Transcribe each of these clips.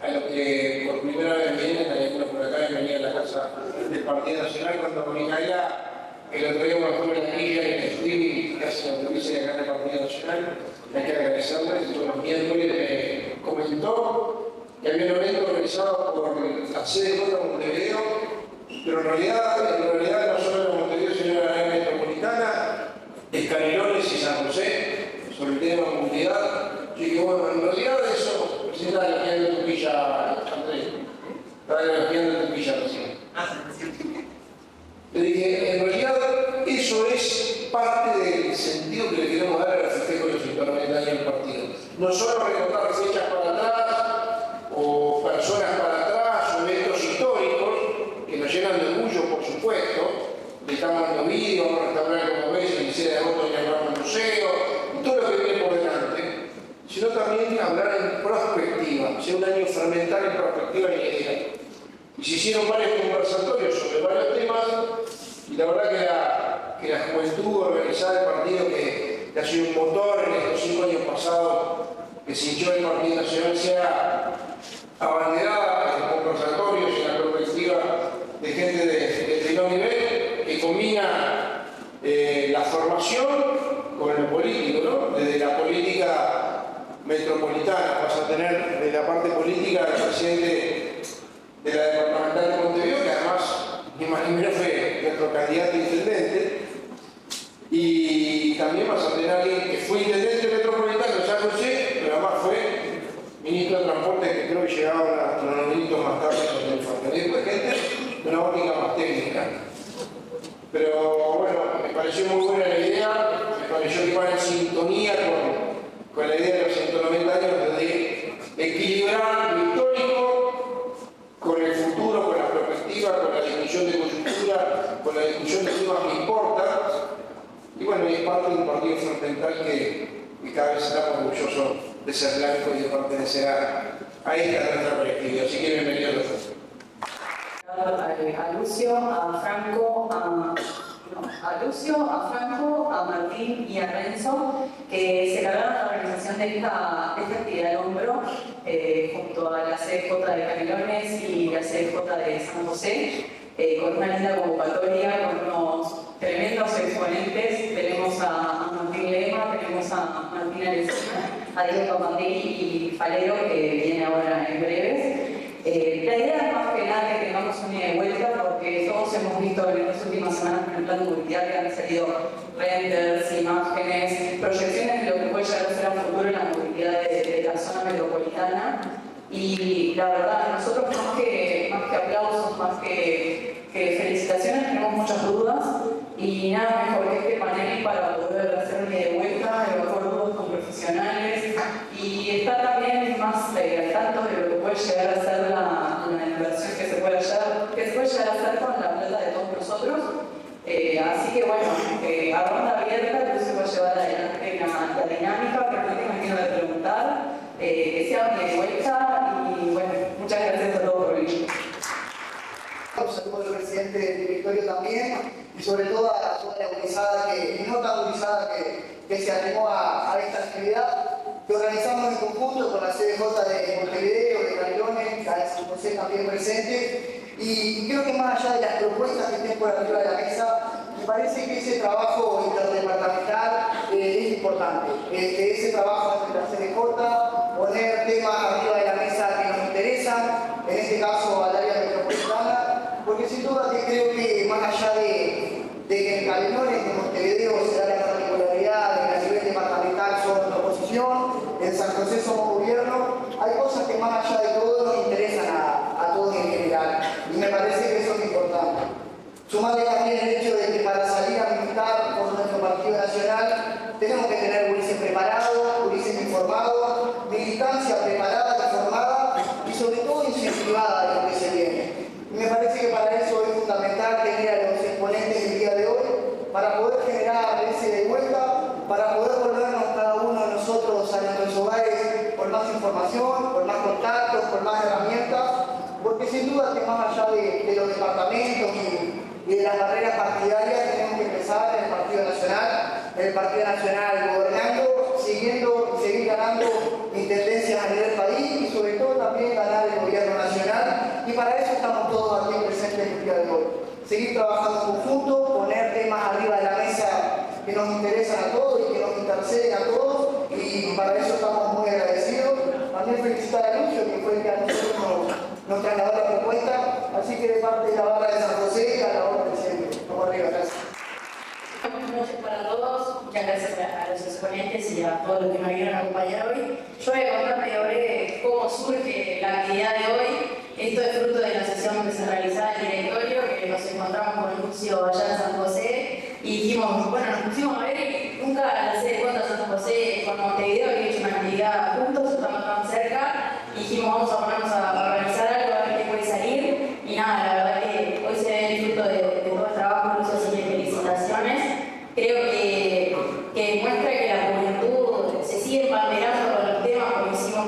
a los que por primera vez vienen, hay algunos por acá, venía a la casa del Partido Nacional cuando Micaela, el otro día cuando estuve en la guía y en el streaming que hace la provincia de acá del Partido Nacional, hay que agradecerles, todos los miércoles me comentó que había un evento organizado por la CDJ Montevideo, pero en realidad no solo de Montevideo, sino de la área metropolitana, de Canelones y San José, sobre el tema de movilidad. Yo dije, bueno, en realidad eso, recién estaba elogiando tu pilla, Andrés, estaba elogiando tu pilla recién. Le dije, en realidad eso es parte del sentido que le queremos dar al festejo de los 190 años del partido. No solo recordar fechas para atrás, o personas para atrás, o eventos históricos, que nos llenan de orgullo, por supuesto, de estamos en Ovidio, vamos a restaurar como ves, el 16 de agosto inauguramos el museo, y todo lo que viene por delante, sino también hablar en perspectiva, sea un año fermental en perspectiva y idea. Y se hicieron varios conversatorios sobre varios temas, y la verdad que la juventud organizada del partido, que ha sido un motor en estos 5 años pasados, que se hinchó el Partido Nacional, sea abanderada en conversatorios y en la perspectiva de gente de primer nivel, que combina la formación con lo político, ¿no? Desde la política metropolitana, vas a tener de la parte política el presidente de la departamental de Montevideo, que además ni más ni menos fue nuestro candidato a intendente, y también vas a tener a alguien que fue intendente metropolitano de San José, pero además fue ministro de Transporte, que creo que llegaba unos minutos más tarde con el factor. Y después gente de una óptica más técnica. Pero bueno, me pareció muy buena la idea, me pareció que iba en sintonía con la idea de los 190 años de equilibrar lo histórico con el futuro, con la perspectiva, con la discusión de coyuntura, con la discusión de temas que importan. Y bueno, es parte de un partido fundamental que cada vez estamos orgullosos de ser blanco y de pertenecer a esta nuestra colectividad. Así que bienvenidos a todos. A Lucio, a Franco, a Martín y a Renzo, que se cargaron la organización de esta actividad del hombro junto a la CDJ de Canelones y la CDJ de San José, con una linda convocatoria, con unos tremendos exponentes. Tenemos a Martín Lema, tenemos a Martín Alessina, a Diego Capandelli y Falero, que viene ahora en breves. La idea es más que nada que tengamos un ida y vuelta, porque todos hemos visto en las últimas semanas en el plan de movilidad que han salido renders, imágenes, proyecciones de lo que puede llegar a ser a futuro en la movilidad de la zona metropolitana. Y la verdad, nosotros más que aplausos, más que felicitaciones, tenemos muchas dudas, y nada mejor que este panel para poder hacer un ida y vuelta, evacuar dudas con profesionales y estar también más al tanto de lo que puede llegar a ser la inversión que se puede llegar a hacer con la plata de todos nosotros. Así que bueno, a ronda abierta, Lucio va a llevar adelante la dinámica, que no tengan miedo de preguntar, que sea una vuelta, y bueno, muchas gracias a todos por venir. Saludos al presidente del directorio también, y sobre todo a toda la organizada, y no tan organizada, que se animó a esta actividad que organizamos en conjunto con la CDJ de Montevideo, de Canelones, la de San José también presente. Y creo que más allá de las propuestas que estén por arriba de la mesa, me parece que ese trabajo interdepartamental es importante. Que ese trabajo entre la CDJ, poner temas arriba de la mesa que nos interesan, en este caso al área metropolitana, porque sin duda que creo que más allá de que en Canelones, de Montevideo, se da la particularidad de que a nivel departamental son oposición, en San José somos gobierno, hay cosas que más allá de todo nos interesan a todos en general, y me parece que eso es importante. Sumarle también el hecho de que para salir a militar por nuestro Partido Nacional tenemos que tener gurises preparados, gurises informados, militancia preparada y formada, y sobre todo incentivada de lo que se viene. Y me parece que para eso es fundamental tener a los exponentes del día de hoy, para poder generar ese también ganar el gobierno nacional y para eso estamos todos aquí presentes el día de hoy. Seguir trabajando en conjunto, poner temas arriba de la mesa que nos interesan a todos y que nos interceden a todos y para eso estamos muy agradecidos. También felicitar a Lucio, que fue el que a nosotros nos trasladó la propuesta, así que de parte de la barra de San José, a la orden siempre. Vamos arriba, gracias. Buenas noches para todos, muchas gracias a los exponentes y a todos los que me vinieron a acompañar hoy. Yo voy a contar medio breve cómo surge la actividad de hoy. Esto es fruto de la sesión descentralizada del directorio, que nos encontramos con Lucio allá en San José y dijimos, bueno, nos pusimos a ver y nunca la sede de cuentas San José con Montevideo había hecho una actividad juntos, estamos tan cerca y dijimos, vamos a ponernos a organizar algo, a ver qué puede salir y nada, la verdad que hoy se ve el fruto de todo el trabajo, Lucio, así que felicitaciones. Creo que muestra que la juventud se sigue embanderando con los temas como hicimos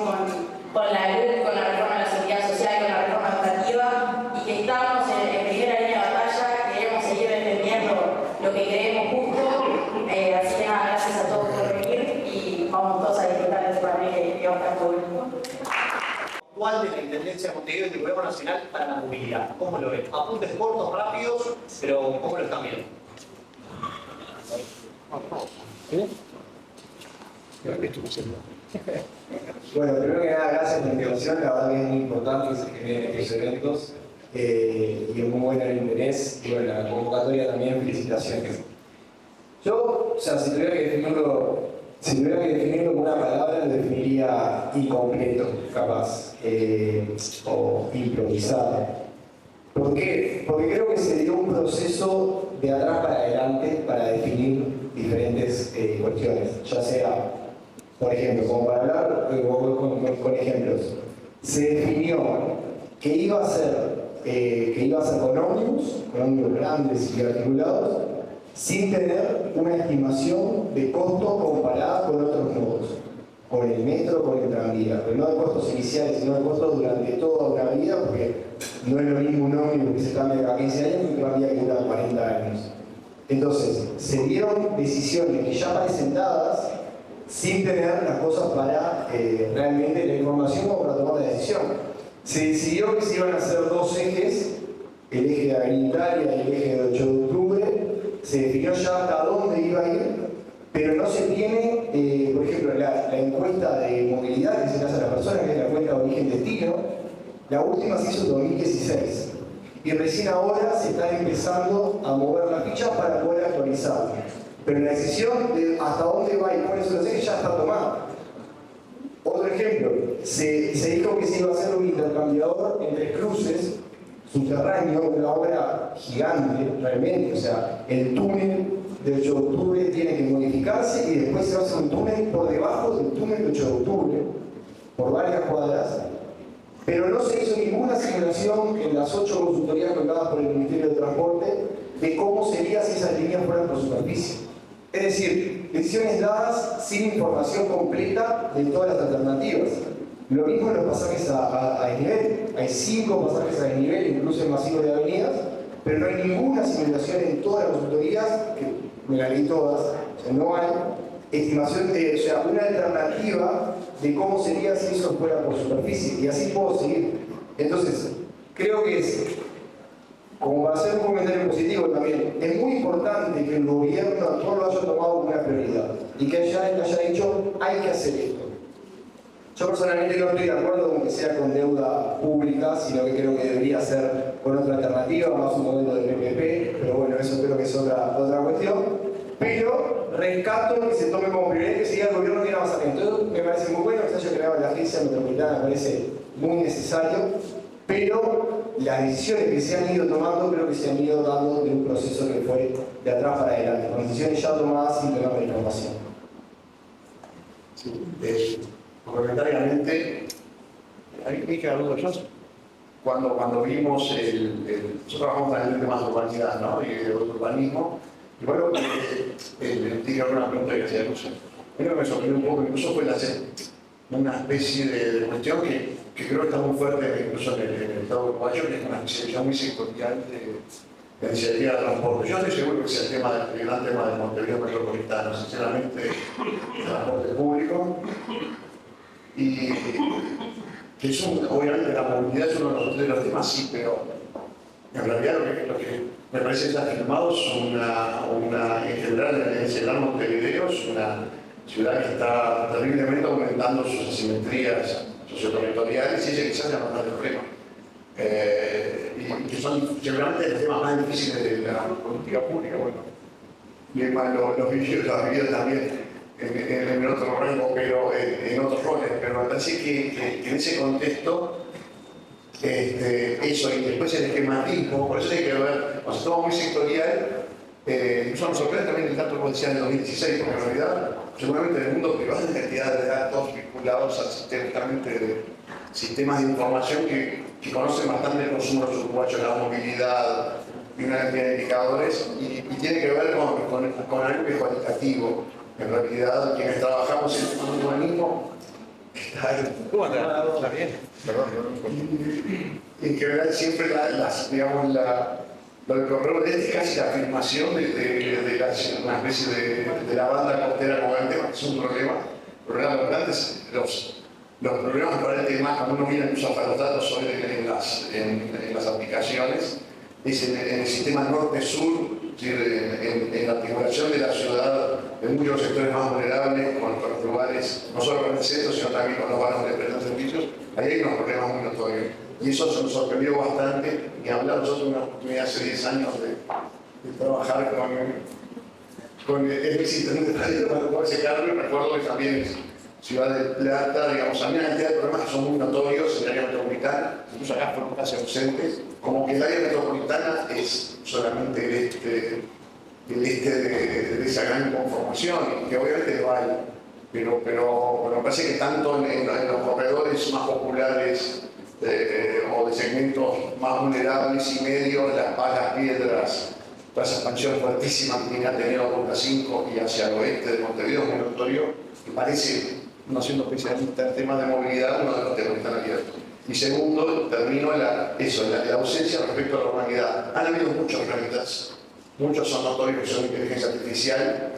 con la LUC, con la reforma de la seguridad social, con la reforma educativa y que estamos en primera línea de batalla, queremos seguir defendiendo lo que creemos justo. Así que nada, gracias a todos por venir y vamos todos a disfrutar del panel que va a estar público. Actual de la Intendencia de Montevideo y del Gobierno Nacional para la movilidad. ¿Cómo lo ven? Apuntes cortos, rápidos, pero ¿cómo lo están viendo? Bueno, primero que nada, gracias por la invitación. La verdad que es muy importante que se generen estos eventos y es muy bueno el interés. Y bueno, la convocatoria también, felicitaciones. Yo, o sea, si tuviera que definirlo con una palabra, lo definiría incompleto, capaz, o improvisado. ¿Por qué? Porque creo que se dio un proceso de atrás para adelante para definir diferentes cuestiones, ya sea, por ejemplo, como para hablar con ejemplos, se definió que iba a ser con ómnibus grandes y articulados, sin tener una estimación de costo comparada con otros modos, con el metro, con el tranvía, pero no de costos iniciales, sino de costos durante toda una vida, porque no es lo mismo un ómnibus que se cambia cada 15 años que un tranvía que dura 40 años. Entonces, se dieron decisiones que ya parecen dadas sin tener las cosas para realmente la información o para tomar la decisión. Se decidió que se iban a hacer dos ejes, el eje de Avenida Italia y el eje de 8 de octubre, se definió ya hasta dónde iba a ir, pero no se tiene, por ejemplo, la encuesta de movilidad que se le hace a las personas, que es la encuesta de origen-destino, la última se hizo en 2016. Y recién ahora se está empezando a mover la ficha para poder actualizarla. Pero la decisión de hasta dónde va y cuáles son los ejes ya está tomada. Otro ejemplo, se dijo que se iba a hacer un intercambiador entre cruces subterráneo, una obra gigante realmente, o sea, el túnel de 8 de octubre tiene que modificarse y después se va a hacer un túnel por debajo del túnel de 8 de octubre, por varias cuadras, pero no se hizo ninguna simulación en las 8 consultorías contadas por el Ministerio de Transporte de cómo sería si esas líneas fueran por superficie. Es decir, decisiones dadas sin información completa de todas las alternativas. Lo mismo en los pasajes a desnivel. Hay 5 pasajes a desnivel, incluso en masivos de avenidas, pero no hay ninguna simulación en todas las consultorías, que me la leí todas, o sea, no hay estimación de, o sea, una alternativa de cómo sería si eso fuera por superficie, y así puedo seguir. Entonces, creo que es, como para hacer un comentario positivo también, es muy importante que el gobierno actual lo haya tomado como una prioridad y que haya dicho, hay que hacer esto. Yo personalmente no estoy de acuerdo con que sea con deuda pública, sino que creo que debería ser con otra alternativa, más un modelo de PPP, pero bueno, eso creo que es otra cuestión. Pero rescato que se tome como prioridad que siga el gobierno que era más atento. Entonces, me parece muy bueno que se haya creado la agencia metropolitana, me parece muy necesario, pero las decisiones que se han ido tomando creo que se han ido dando de un proceso que fue de atrás para adelante, con decisiones ya tomadas sin tener la información. Sí, complementariamente, ahí dije algo yo. Cuando vimos nosotros trabajamos también en temas de urbanidad, ¿no? Y de urbanismo, y bueno, tiene alguna pregunta que hacía Lucio. A mí me sorprendió un poco, incluso fue una especie de cuestión que creo que está muy fuerte incluso en el Estado uruguayo, que es una especialización muy sectorial de iniciativa de transporte. Yo estoy seguro que es el gran tema de Montevideo metropolitano, sinceramente, el transporte público. Y que es obviamente la movilidad es uno de los temas, sí, pero en realidad lo que me parece ya firmado es en general, en ese gran Montevideo es una ciudad que está terriblemente aumentando sus asimetrías socioterritoriales y ese quizás sea bastante problema. Y que son seguramente los temas más difíciles de la política pública. Bueno, bien mal los vividos también en otro rango, pero en otros roles, pero me parece que en ese contexto eso y después el esquematismo, por eso hay que ver, cuando estamos muy sectorial, eso nos sorprende también el dato que decía en el 2016, porque en realidad seguramente en el mundo privado hay cantidad de datos vinculados a sistemas de información que conocen bastante el consumo de los uruguayos, la movilidad y una cantidad de indicadores y tiene que ver con algo que es cualitativo. En realidad, quienes trabajamos en el urbanismo, ¿cómo andás? ¿Está bien? Perdón. En general siempre lo que ocurre es casi la afirmación de una especie de la banda costera como el tema, que es un problema grande. Los problemas aparentemente más cuando uno mira el uso de los datos hoy en las aplicaciones es en el sistema norte-sur, en la articulación de la ciudad, en muchos sectores más vulnerables, con los lugares, no solo con el centro, sino también con los barrios de prestar servicios, ahí hay unos problemas muy notorios. Y eso se nos sorprendió bastante, y hablamos nosotros de una oportunidad hace 10 años de trabajar con el existente para ese cambio. Recuerdo que también es Ciudad de Plata, digamos, hay una cantidad de problemas que son muy notorios en el área metropolitana, incluso acá fueron casi ausentes, como que el área metropolitana es solamente el este de esa gran conformación, que obviamente lo hay, pero me parece que tanto en los corredores más populares o de segmentos más vulnerables y medios, Las Palas, Piedras, toda esa expansión fuertísima que tiene Ateneo Punta 5 y hacia el oeste de Montevideo es muy notorio, que parece, no siendo especialista en temas de movilidad, uno de los temas que están abiertos. Y segundo, termino la ausencia respecto a la urbanidad. Han habido muchos planetas, muchos son notorios que son inteligencia artificial,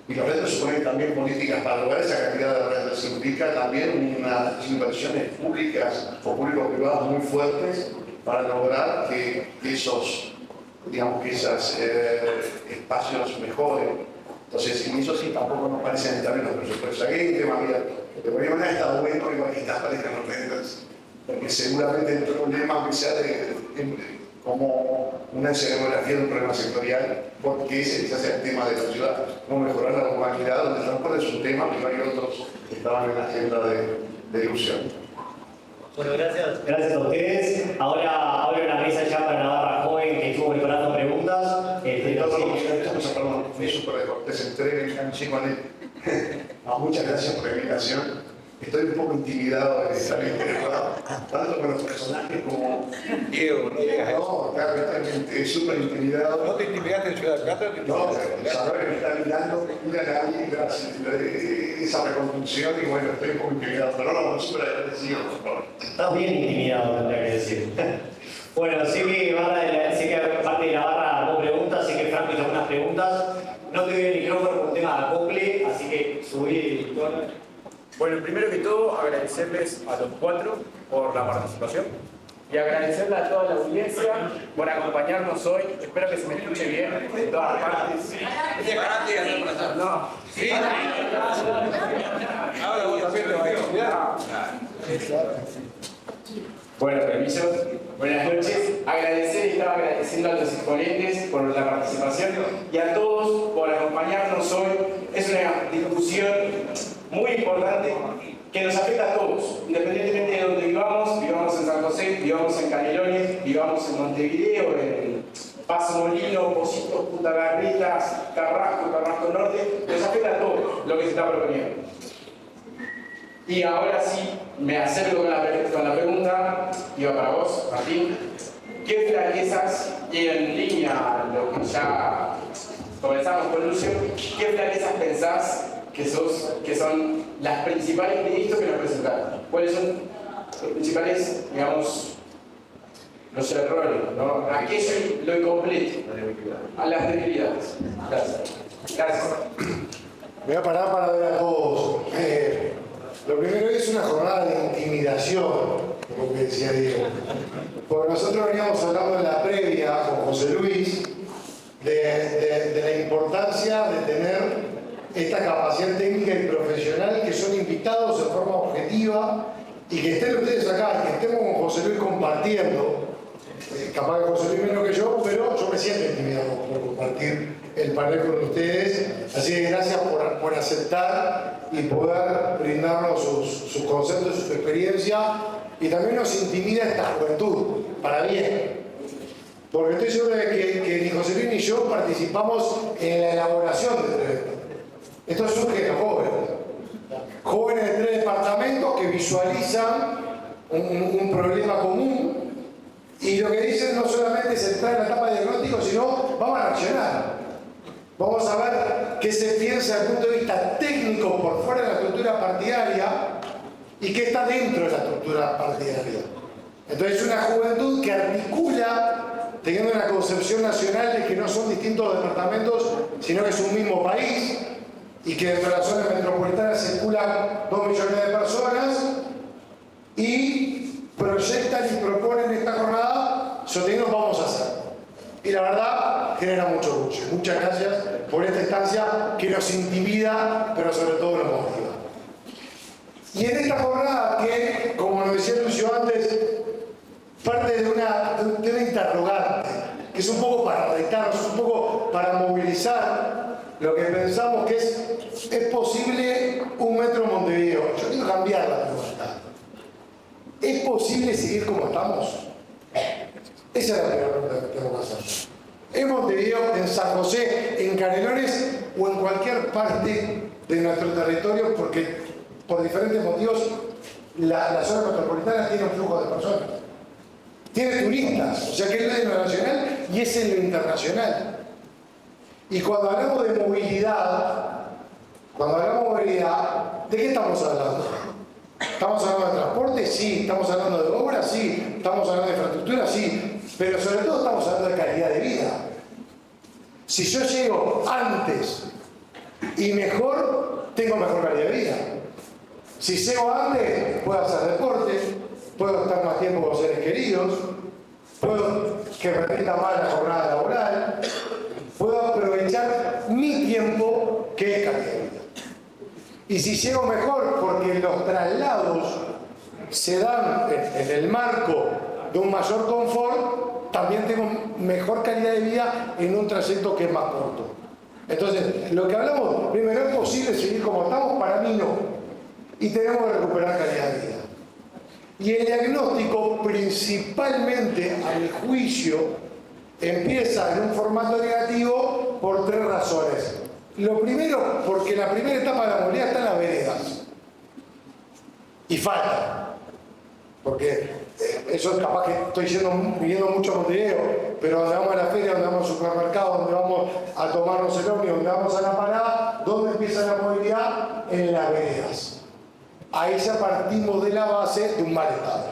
y los retos suponen también políticas para lograr esa cantidad de retos. Implica también unas inversiones públicas o público-privadas muy fuertes para lograr que esos espacios mejoren. Entonces, y eso sí tampoco nos parece estar en los presupuestos. Aquí hay un tema abierto. De alguna manera está bueno igual que aparezcan los retos, porque seguramente el problema, aunque sea como una escenografía de un problema sectorial, porque ese quizás sea el tema de la ciudad, no mejorar la urbanidad, donde el transporte es un tema, pero hay otros que estaban en la agenda de ilusión. Bueno, gracias a ustedes. Ahora abro la mesa ya para la barra joven que estuvo preparando preguntas. Perdón, fui súper descortés, entré en el chico muchas gracias por la invitación. Estoy un poco intimidado de estar interesado, tanto con los personajes como... Diego, no digas eso. No, claramente, súper intimidado. ¿No te intimidaste en Ciudad de Plata? No, saber que me está mirando, mira a alguien, esa reconstrucción, y bueno, estoy un poco intimidado, pero no, súper agradecido, por favor. Estás bien intimidado, tendría que decir. Bueno, sé que parte de la barra hago preguntas, sé que Franco hizo algunas preguntas. No te doy el micrófono por un tema de acople, así que subí el tono. Bueno, primero que todo, agradecerles a los cuatro por la participación y agradecerle a toda la audiencia por acompañarnos hoy. Espero que se me escuche bien de todas partes. No. Sí. Ahora vos también te vas a estudiar. Bueno, permiso. Buenas noches. Agradecer y estaba agradeciendo a los exponentes por la participación y a todos por acompañarnos hoy. Es una discusión muy importante que nos afecta a todos, independientemente de donde vivamos en San José, vivamos en Canelones, vivamos en Montevideo, en Paso Molino, Positos, Punta Garritas, Carrasco Norte, nos afecta a todos lo que se está proponiendo. Y ahora sí, me acerco con la pregunta, iba para vos, Martín. ¿Qué flaquezas, y en línea a lo que ya comenzamos con Lucio, qué flaquezas pensás que son las principales de esto que nos presentaron? ¿Cuáles son los principales, digamos, los errores, ¿no? Aquello, lo incompleto, a las debilidades? Gracias. Voy a parar para ver a todos. Lo primero es una jornada de intimidación. lo que decía Diego. Porque nosotros veníamos hablando en la previa con José Luis de la importancia de tener esta capacidad técnica y profesional, que son invitados en forma objetiva y que estén ustedes acá, que estemos con José Luis compartiendo. Capaz que José Luis menos que yo, pero yo me siento intimidado por compartir el panel con ustedes. Así que gracias por aceptar y poder brindarnos sus conceptos, su experiencia. Y también nos intimida esta juventud, para bien. Porque estoy seguro de que ni José Luis ni yo participamos en la elaboración de este evento. Esto surge de los jóvenes. Jóvenes de 3 departamentos que visualizan un problema común. Y lo que dicen no solamente es entrar en la etapa de diagnóstico, sino vamos a reaccionar. Vamos a ver qué se piensa desde el punto de vista técnico por fuera de la estructura partidaria y qué está dentro de la estructura partidaria. Entonces, una juventud que articula, teniendo una concepción nacional de que no son distintos departamentos, sino que es un mismo país, y que dentro de la zona metropolitana circulan 2 millones de personas, y proyectan y proponen esta jornada, sosteniendo vamos a hacer. Y la verdad, genera mucho orgullo. Muchas gracias por esta instancia que nos intimida, pero sobre todo nos motiva. Y en esta jornada que, como nos decía Lucio antes, parte de una interrogante, que es un poco para retarnos, un poco para movilizar lo que pensamos que es posible un metro en Montevideo. Yo quiero cambiar la pregunta. ¿Es posible seguir como estamos? Esa es la primera pregunta que tengo que hacer. En Montevideo, en San José, en Canelones o en cualquier parte de nuestro territorio, porque por diferentes motivos la zona metropolitana tiene un flujo de personas. Tiene turistas, o sea que es en lo nacional y es en lo internacional. Y cuando hablamos de movilidad, ¿de qué estamos hablando? ¿Estamos hablando de transporte? Sí. ¿Estamos hablando de obras? Sí. ¿Estamos hablando de infraestructura? Sí. Pero sobre todo estamos hablando de calidad de vida. Si yo llego antes y mejor, tengo mejor calidad de vida. Si llego antes, puedo hacer deporte, puedo estar más tiempo con seres queridos, puedo que repita más la jornada laboral, puedo aprovechar mi tiempo, que es calidad de vida. Y si llego mejor, porque los traslados se dan en el marco de un mayor confort, también tengo mejor calidad de vida en un trayecto que es más corto. Entonces, lo que hablamos, primero, ¿es posible seguir como estamos? Para mí no. Y tenemos que recuperar calidad de vida. Y el diagnóstico, principalmente a mi juicio, empieza en un formato negativo por 3 razones. Lo primero, porque la primera etapa de la movilidad está en las veredas. Y falta. Porque eso es capaz que estoy viniendo mucho a Montevideo, pero donde vamos a la feria, donde vamos al supermercado, donde vamos a tomarnos el ómnibus, donde vamos a la parada, ¿dónde empieza la movilidad? En las veredas. Ahí ya partimos de la base de un mal estado.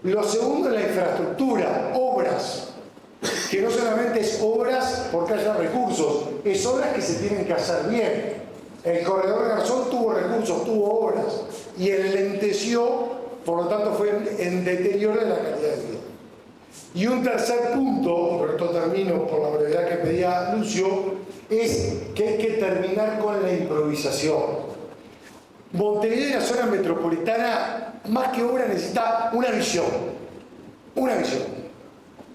Lo segundo es la infraestructura, obras. Que no solamente es obras porque haya recursos, es obras que se tienen que hacer bien. El corredor Garzón tuvo recursos, tuvo obras, y enlenteció, por lo tanto fue en deterioro de la calidad de vida. Y un tercer punto, pero esto termino por la brevedad que pedía Lucio, es que hay que terminar con la improvisación. Montevideo y la zona metropolitana, más que obra, necesita una visión. Una visión.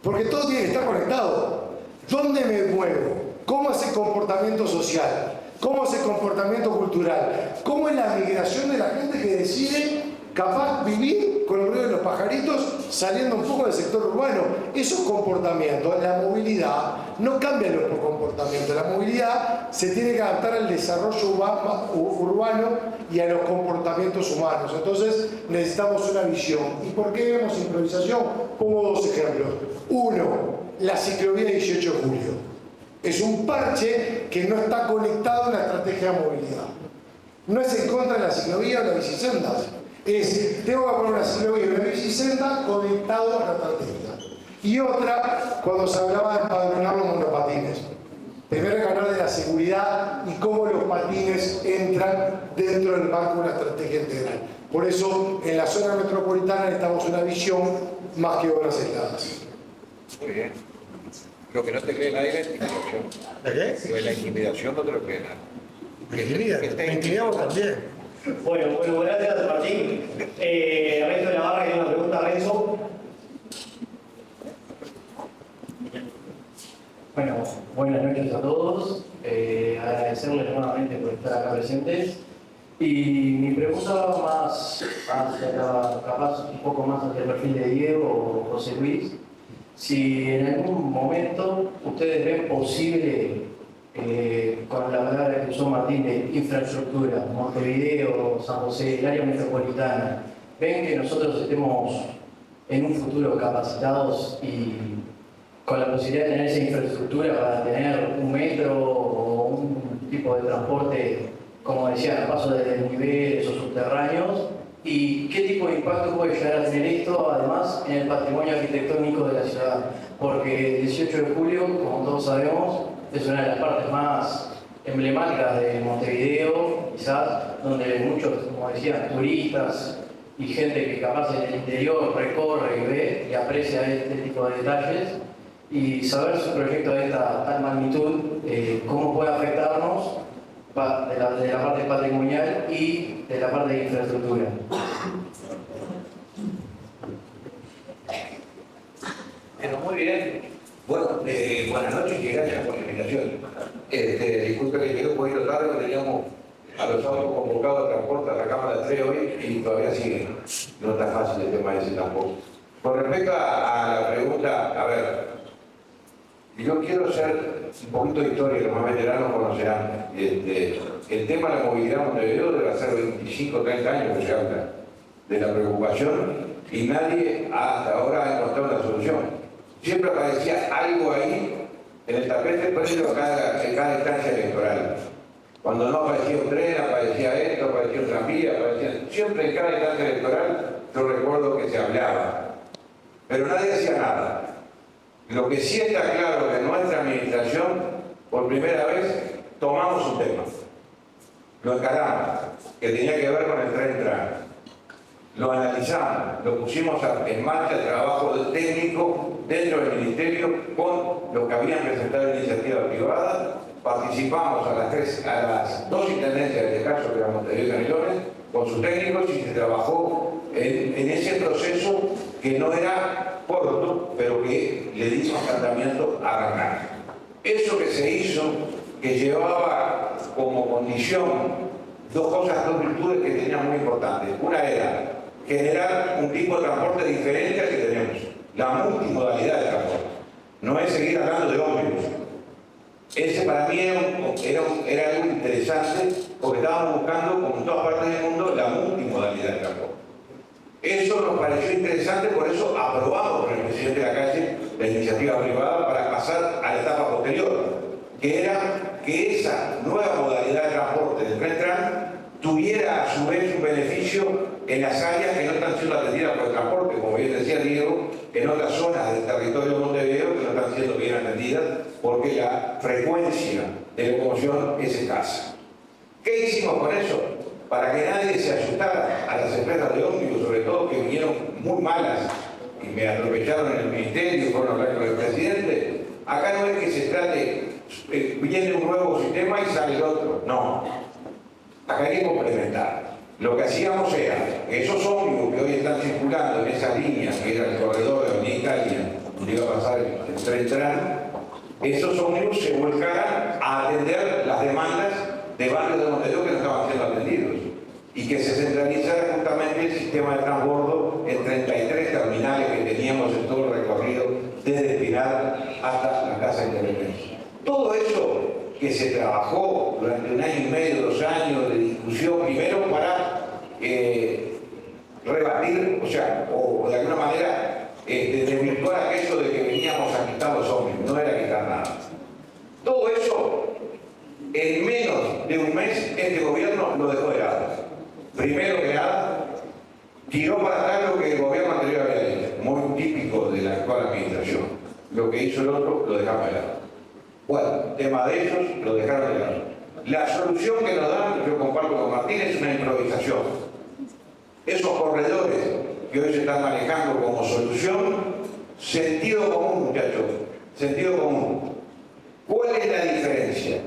Porque todo tiene que estar conectado. ¿Dónde me muevo? ¿Cómo es el comportamiento social? ¿Cómo es el comportamiento cultural? ¿Cómo es la migración de la gente que decide capaz vivir con el ruido de los pajaritos saliendo un poco del sector urbano? Esos comportamientos, la movilidad, no cambian por comportamiento. La movilidad se tiene que adaptar al desarrollo urbano y a los comportamientos humanos. Entonces necesitamos una visión. ¿Y por qué vemos improvisación? Pongo 2 ejemplos. Uno, la ciclovía 18 de julio. Es un parche que no está conectado a la estrategia de movilidad. No es en contra de la ciclovía o la bicicenda. Tengo que poner una ciclovía y una bicicenda conectado a la estrategia. Y otra, cuando se hablaba de empadronar los monopatines. Primero hay que hablar de la seguridad y cómo los patines entran dentro del marco de una estrategia integral. Por eso, en la zona metropolitana necesitamos una visión más que obras aisladas. Muy bien. Lo que no te cree nadie es la intimidación. ¿De qué? Lo de la intimidación no te lo cree nadie. Me intimidamos también. Bueno, gracias Martín. Renzo de la Barra tiene una pregunta, Renzo. Bueno, buenas noches a todos. Agradecerles nuevamente por estar acá presentes. Y mi pregunta va más capaz un poco más hacia el perfil de Diego o José Luis. Si en algún momento ustedes ven posible, con la palabra que usó Martín de infraestructura, Montevideo, San José, el área metropolitana, ven que nosotros estemos en un futuro capacitados y con la posibilidad de tener esa infraestructura para tener un metro o un tipo de transporte, como decía, a paso de desniveles o subterráneos, y qué tipo de impacto puede llegar a tener esto, además, en el patrimonio arquitectónico de la ciudad. Porque el 18 de julio, como todos sabemos, es una de las partes más emblemáticas de Montevideo, quizás, donde muchos, como decía, turistas y gente que capaz en el interior recorre y ve y aprecia este tipo de detalles, y saber su proyecto de esta tal magnitud, cómo puede afectarnos de la parte patrimonial y de la parte de infraestructura. Bueno, muy bien. Bueno, buenas noches y gracias por la invitación. Disculpe que llegué un poquito tarde, porque teníamos a los autos convocados de transporte a la Cámara 3 hoy y todavía sigue. No está fácil el tema ese tampoco. Con respecto a la pregunta, a ver, yo quiero hacer un poquito de historia, los más veteranos conocerán. El tema de la movilidad en Montevideo debe ser 25 o 30 años que se habla de la preocupación y nadie hasta ahora ha encontrado una solución. Siempre aparecía algo ahí en el tapete previo en cada instancia electoral. Cuando no aparecía un tren, aparecía esto, aparecía un tranvía, siempre en cada instancia electoral yo recuerdo que se hablaba. Pero nadie hacía nada. Lo que sí está claro que en nuestra administración, por primera vez, tomamos un tema. Lo encaramos, que tenía que ver con el tren tram. Lo analizamos, lo pusimos en marcha el trabajo técnico dentro del Ministerio con los que habían presentado iniciativa privada. Participamos a las dos intendencias de este caso, que eran Montevideo y Canelones, con sus técnicos y se trabajó en ese proceso que no era corto, pero que le dimos tratamiento a arrancar. Eso que se hizo, que llevaba como condición dos cosas, dos virtudes que tenían muy importantes. Una era generar un tipo de transporte diferente al que tenemos, la multimodalidad de transporte. No es seguir hablando de ómnibus. Ese para mí era algo interesante porque estábamos buscando, como en todas partes del mundo, la multimodalidad de transporte. Eso nos pareció interesante, por eso aprobamos con el presidente de la calle la iniciativa privada para pasar a la etapa posterior, que era que esa nueva modalidad de transporte del tren tram tuviera a su vez un beneficio en las áreas que no están siendo atendidas por el transporte, como bien decía Diego, en otras zonas del territorio de Montevideo que no están siendo bien atendidas porque la frecuencia de locomoción es escasa. ¿Qué hicimos con eso? Para que nadie se asustara a las empresas de ómnibus, sobre todo que vinieron muy malas y me aprovecharon en el ministerio, fueron a hablar con el presidente. Acá no es que se trate, viene un nuevo sistema y sale el otro, no. Acá hay que complementar. Lo que hacíamos era que esos ómnibus que hoy están circulando en esas líneas, que era el corredor de Avenida Italia, donde iba a pasar el tren tram, esos ómnibus se volcaran a atender las demandas de barrios de Montevideo que no estaban siendo atendidos y que se centralizara justamente el sistema de transbordo en 33 terminales que teníamos en todo el recorrido desde Pinar hasta la Casa de Independencia. Todo eso que se trabajó durante 1 año y medio, 2 años de discusión, primero para rebatir, o de alguna manera desvirtuar aquello de que veníamos a quitar los ómnibus, no era quitar nada. Todo eso, en menos de un mes, este gobierno lo dejó de lado. Primero que nada, tiró para atrás lo que el gobierno anterior había hecho, muy típico de la actual administración. Lo que hizo el otro, lo dejamos de lado. Bueno, tema de ellos, lo dejaron de lado. La solución que nos dan, yo comparto con Martín, es una improvisación. esos corredores que hoy se están manejando como solución, sentido común, muchachos, sentido común. ¿Cuál es la diferencia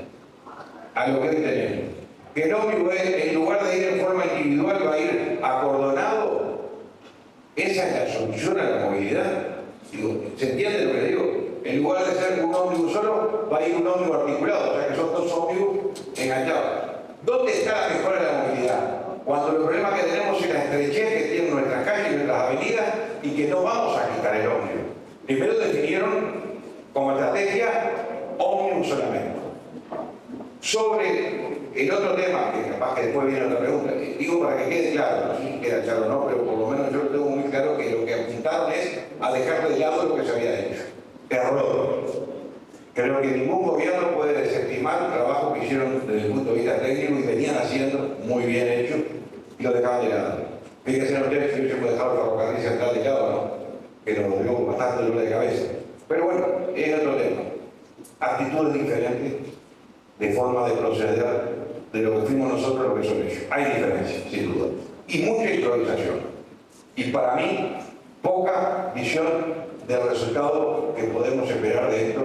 a lo que hoy tenemos? Que el ómnibus, en lugar de ir en forma individual, va a ir acordonado. Esa es la solución a la movilidad. Digo, ¿se entiende lo que le digo? En lugar de ser un ómnibus solo, va a ir un ómnibus articulado, o sea que son dos ómnibus enganchados. ¿Dónde está la mejora de la movilidad? Cuando el problema que tenemos es la estrechez que tienen nuestras calles y nuestras avenidas y que no vamos a quitar el ómnibus. Primero definieron como estrategia ómnibus solamente. Sobre el otro tema, que capaz que después viene otra pregunta, digo para que quede claro, no sé si queda claro o no, pero por lo menos yo lo tengo muy claro que lo que apuntaron es a dejar de lado lo que se había hecho. Error. Creo que ningún gobierno puede desestimar el trabajo que hicieron desde el punto de vista técnico y venían haciendo muy bien hecho y lo dejaban de lado. Fíjense ustedes que yo se puede dejar el ferrocarril central de lado, ¿no? Que nos dio bastante dolor de cabeza. Pero bueno, es otro tema. Actitudes diferentes de forma de proceder de lo que fuimos nosotros a lo que son ellos. Hay diferencias, sin duda. Y mucha improvisación. Y para mí, poca visión del resultado que podemos esperar de esto,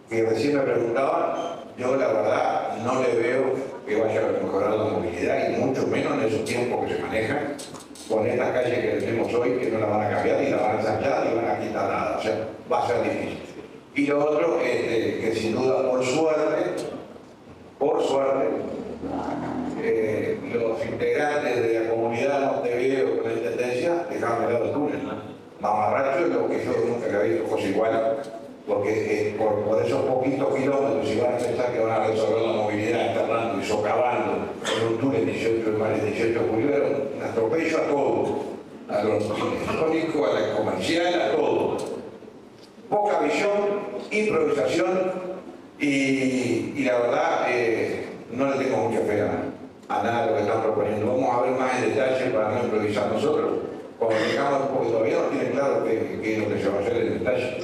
que recién me preguntaban. Yo la verdad no le veo que vaya a mejorar la movilidad y mucho menos en esos tiempos que se manejan con estas calles que tenemos hoy, que no la van a cambiar y la van a ensayar y van a quitar nada. O sea, va a ser difícil. Y lo otro, que sin duda, por suerte, los integrantes de la comunidad de Montevideo con la intendencia dejaron de lado el túnel. Mamarracho es lo que yo nunca había visto cosa igual, porque por esos poquitos kilómetros, si van a pensar que van a resolver la movilidad enterrando y socavando en un túnel 18 de mayo, 18 de julio, era un atropello a todo, a los electrónicos, a la comercial, a todo. Poca visión, improvisación y la verdad no le tengo mucha fe a nada de lo que están proponiendo. Vamos a ver más en detalle para no improvisar nosotros. Cuando llegamos, porque todavía no tienen claro qué es lo que se va a hacer en detalle.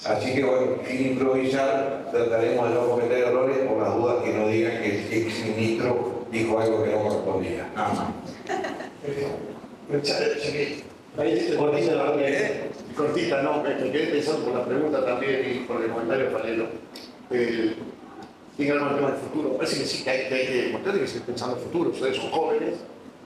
Así que bueno, sin improvisar, trataremos de no cometer errores por las dudas que no digan que el exministro dijo algo que no correspondía. Nada más. Cortita, no, me quedé pensando por la pregunta también y por el comentario paralelo. Tiene algo el tema del futuro. Parece que sí, que hay que seguir pensando en el futuro. Ustedes son jóvenes.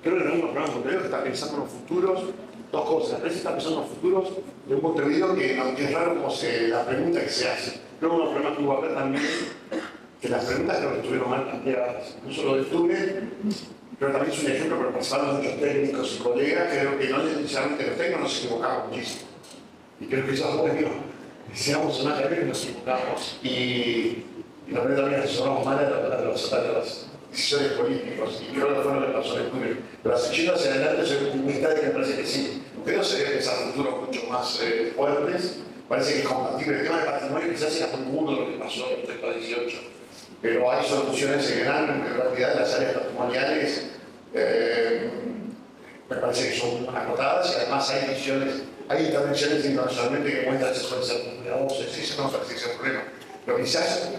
Creo que en algunos programas Montevideo que están pensando en los futuros. Dos cosas. A veces están pensando en los futuros de un Montevideo que, aunque es raro como la pregunta que se hace. Creo que uno de los problemas que hubo acá también, que las preguntas creo que estuvieron mal planteadas. No solo del túnel, pero también es un ejemplo porque participaron muchos técnicos y colegas. Creo que no necesariamente los técnicos nos equivocamos muchísimo. Y creo que eso es bueno. Decíamos una vez que nos equivocamos. Y también asesoramos mal a los decisiones políticos, y creo que fue lo que pasó en el túnel. Pero yendo hacia adelante, soy optimista de que me parece que sí. Pero se debe pensar futuros mucho más fuertes. Parece que es compatible. El tema del patrimonio quizás sea muy mundo lo que pasó en el 2018. Pero hay soluciones en realidad las áreas patrimoniales me parece que son acotadas y además hay intervenciones internacionalmente que muestran que se puede ser cuidadosos. Sí, no me parece que sea un problema. Lo que quizás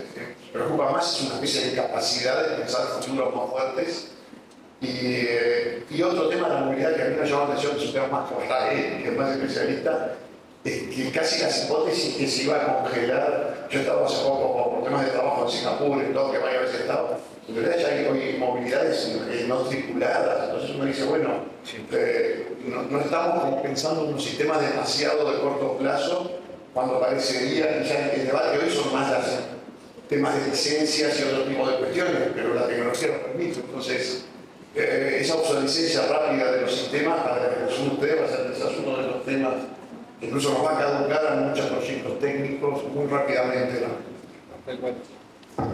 preocupa más es una especie de capacidad de pensar futuros más fuertes. Y otro tema de la movilidad que a mí me llama la atención, que es un tema más como está que es más especialista, es que casi las hipótesis que se iba a congelar. Yo estaba hace poco por temas de trabajo en Singapur, en Tokio, varias veces estaba. En realidad ya hay hoy movilidades no tripuladas, entonces uno dice, bueno, no estamos como pensando en un sistema demasiado de corto plazo, cuando parecería que ya el debate hoy son más los temas de licencias y otro tipo de cuestiones, pero la tecnología lo permite. Entonces, esa obsolescencia rápida de los sistemas, para que los ustedes va a ser quizás uno de los temas que incluso nos va a caducar a muchos proyectos técnicos muy rápidamente, ¿no?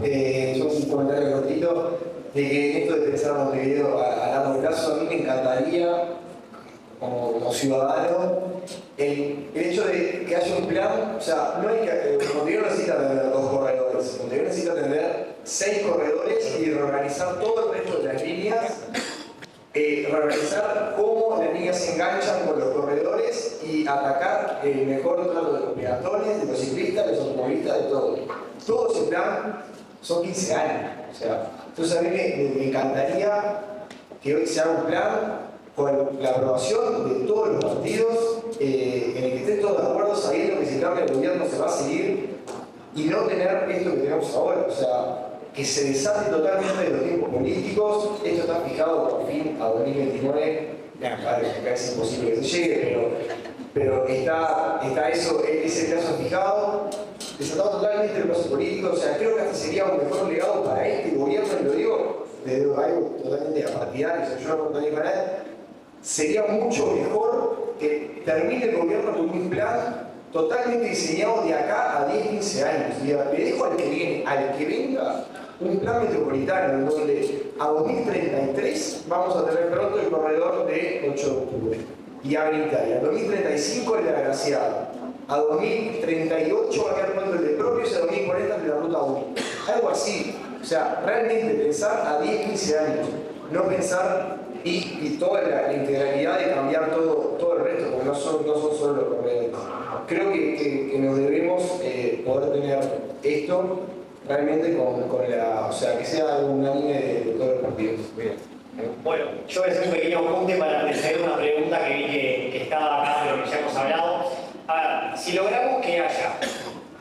Yo un comentario cortito de que esto de pensar Montevideo a largo plazo, a mí me encantaría, como ciudadano, el hecho de que haya un plan. O sea, no hay que, Montevideo necesita tener 2 corredores, Montevideo necesita tener 6 corredores y reorganizar todo el resto de las líneas, reorganizar cómo las líneas se enganchan con los corredores y atacar el mejor trato de los peatones, de los ciclistas, de los automovilistas, de todo. Todo ese plan son 15 años. O sea, entonces a mí me encantaría que hoy se haga un plan con la aprobación de todos los partidos, en el que estén todos de acuerdo, sabiendo que si cambia el gobierno se va a seguir, y no tener esto que tenemos ahora, o sea, que se desate totalmente de los tiempos políticos. Esto está fijado por fin a 2029, acá es imposible que se llegue, pero está eso, ese plazo fijado, desatado totalmente el plazo político. O sea, creo que hasta sería un mejor legado para este gobierno, y lo digo desde algo totalmente apartidario, o sea, yo no contaría para él, sería mucho mejor que termine el gobierno con un plan totalmente diseñado de acá a 10-15 años. Y le dejo al que venga, un plan metropolitano en donde a 2033 vamos a tener pronto el corredor de 8 de octubre y a 20 años. A 2035 el de la Graciada. A 2038 va a quedar pronto el de Propios y a 2040 el de la Ruta 1. Algo así. O sea, realmente pensar a 10-15 años, no pensar y toda la integralidad de cambiar todo el resto, porque no son solo los corredores. Creo que nos debemos poder tener esto realmente con la, o sea, que sea unánime de todos los partidos. Bien. Bueno, yo voy a hacer un pequeño apunte para anteceder una pregunta que vi que estaba acá de lo que ya hemos hablado. A ver, si logramos que haya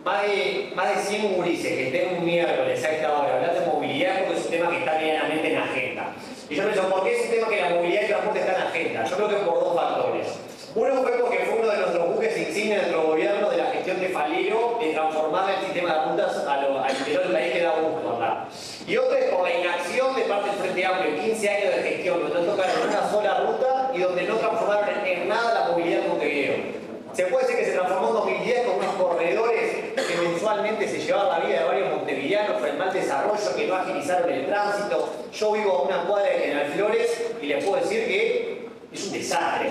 más de 100 gurises que estén un miércoles a esta hora hablando de movilidad, porque es un tema que está medianamente en agenda. Y yo pienso, ¿por qué es un tema que la movilidad y el transporte está en agenda? Yo creo que por dos factores. Uno fue porque fue uno de nuestros buques insignia de nuestro gobierno de la gestión de Falero, de transformar el sistema de rutas al interior del país, que da gusto, ¿verdad? Y otro es por la inacción de parte del Frente Amplio, 15 años de gestión, donde no tocaron una sola ruta y donde no transformaron en nada la movilidad de Montevideo. Se puede decir que se transformó en 2010 con unos corredores que mensualmente se llevaban la vida de varios montevideanos por el mal desarrollo, que no agilizaron el tránsito. Yo vivo a una cuadra de General Flores y les puedo decir que es un desastre.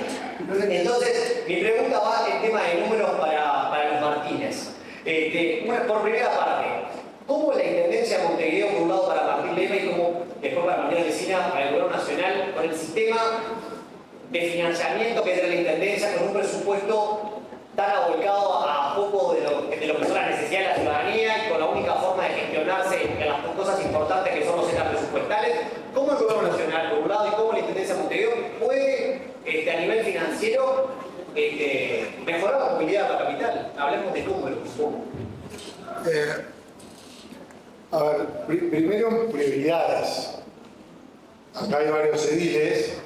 Entonces, mi pregunta va en tema de números para los Martínez. Por primera parte, ¿cómo la Intendencia de Montevideo, por un lado para Martín Lema y como después para Martín Alesina, para el Gobierno Nacional, con el sistema de financiamiento que tiene la Intendencia, con un presupuesto tan abolcado a poco de lo que son las necesidades de la ciudadanía y con la única forma de gestionarse en las cosas importantes que son los centros presupuestales? ¿Cómo el Gobierno Nacional, por un lado, y cómo la Intendencia de Montevideo puede, a nivel financiero, mejorar la movilidad de la capital? Hablemos de números, supongo. A ver, primero prioridades. Acá hay varios ediles,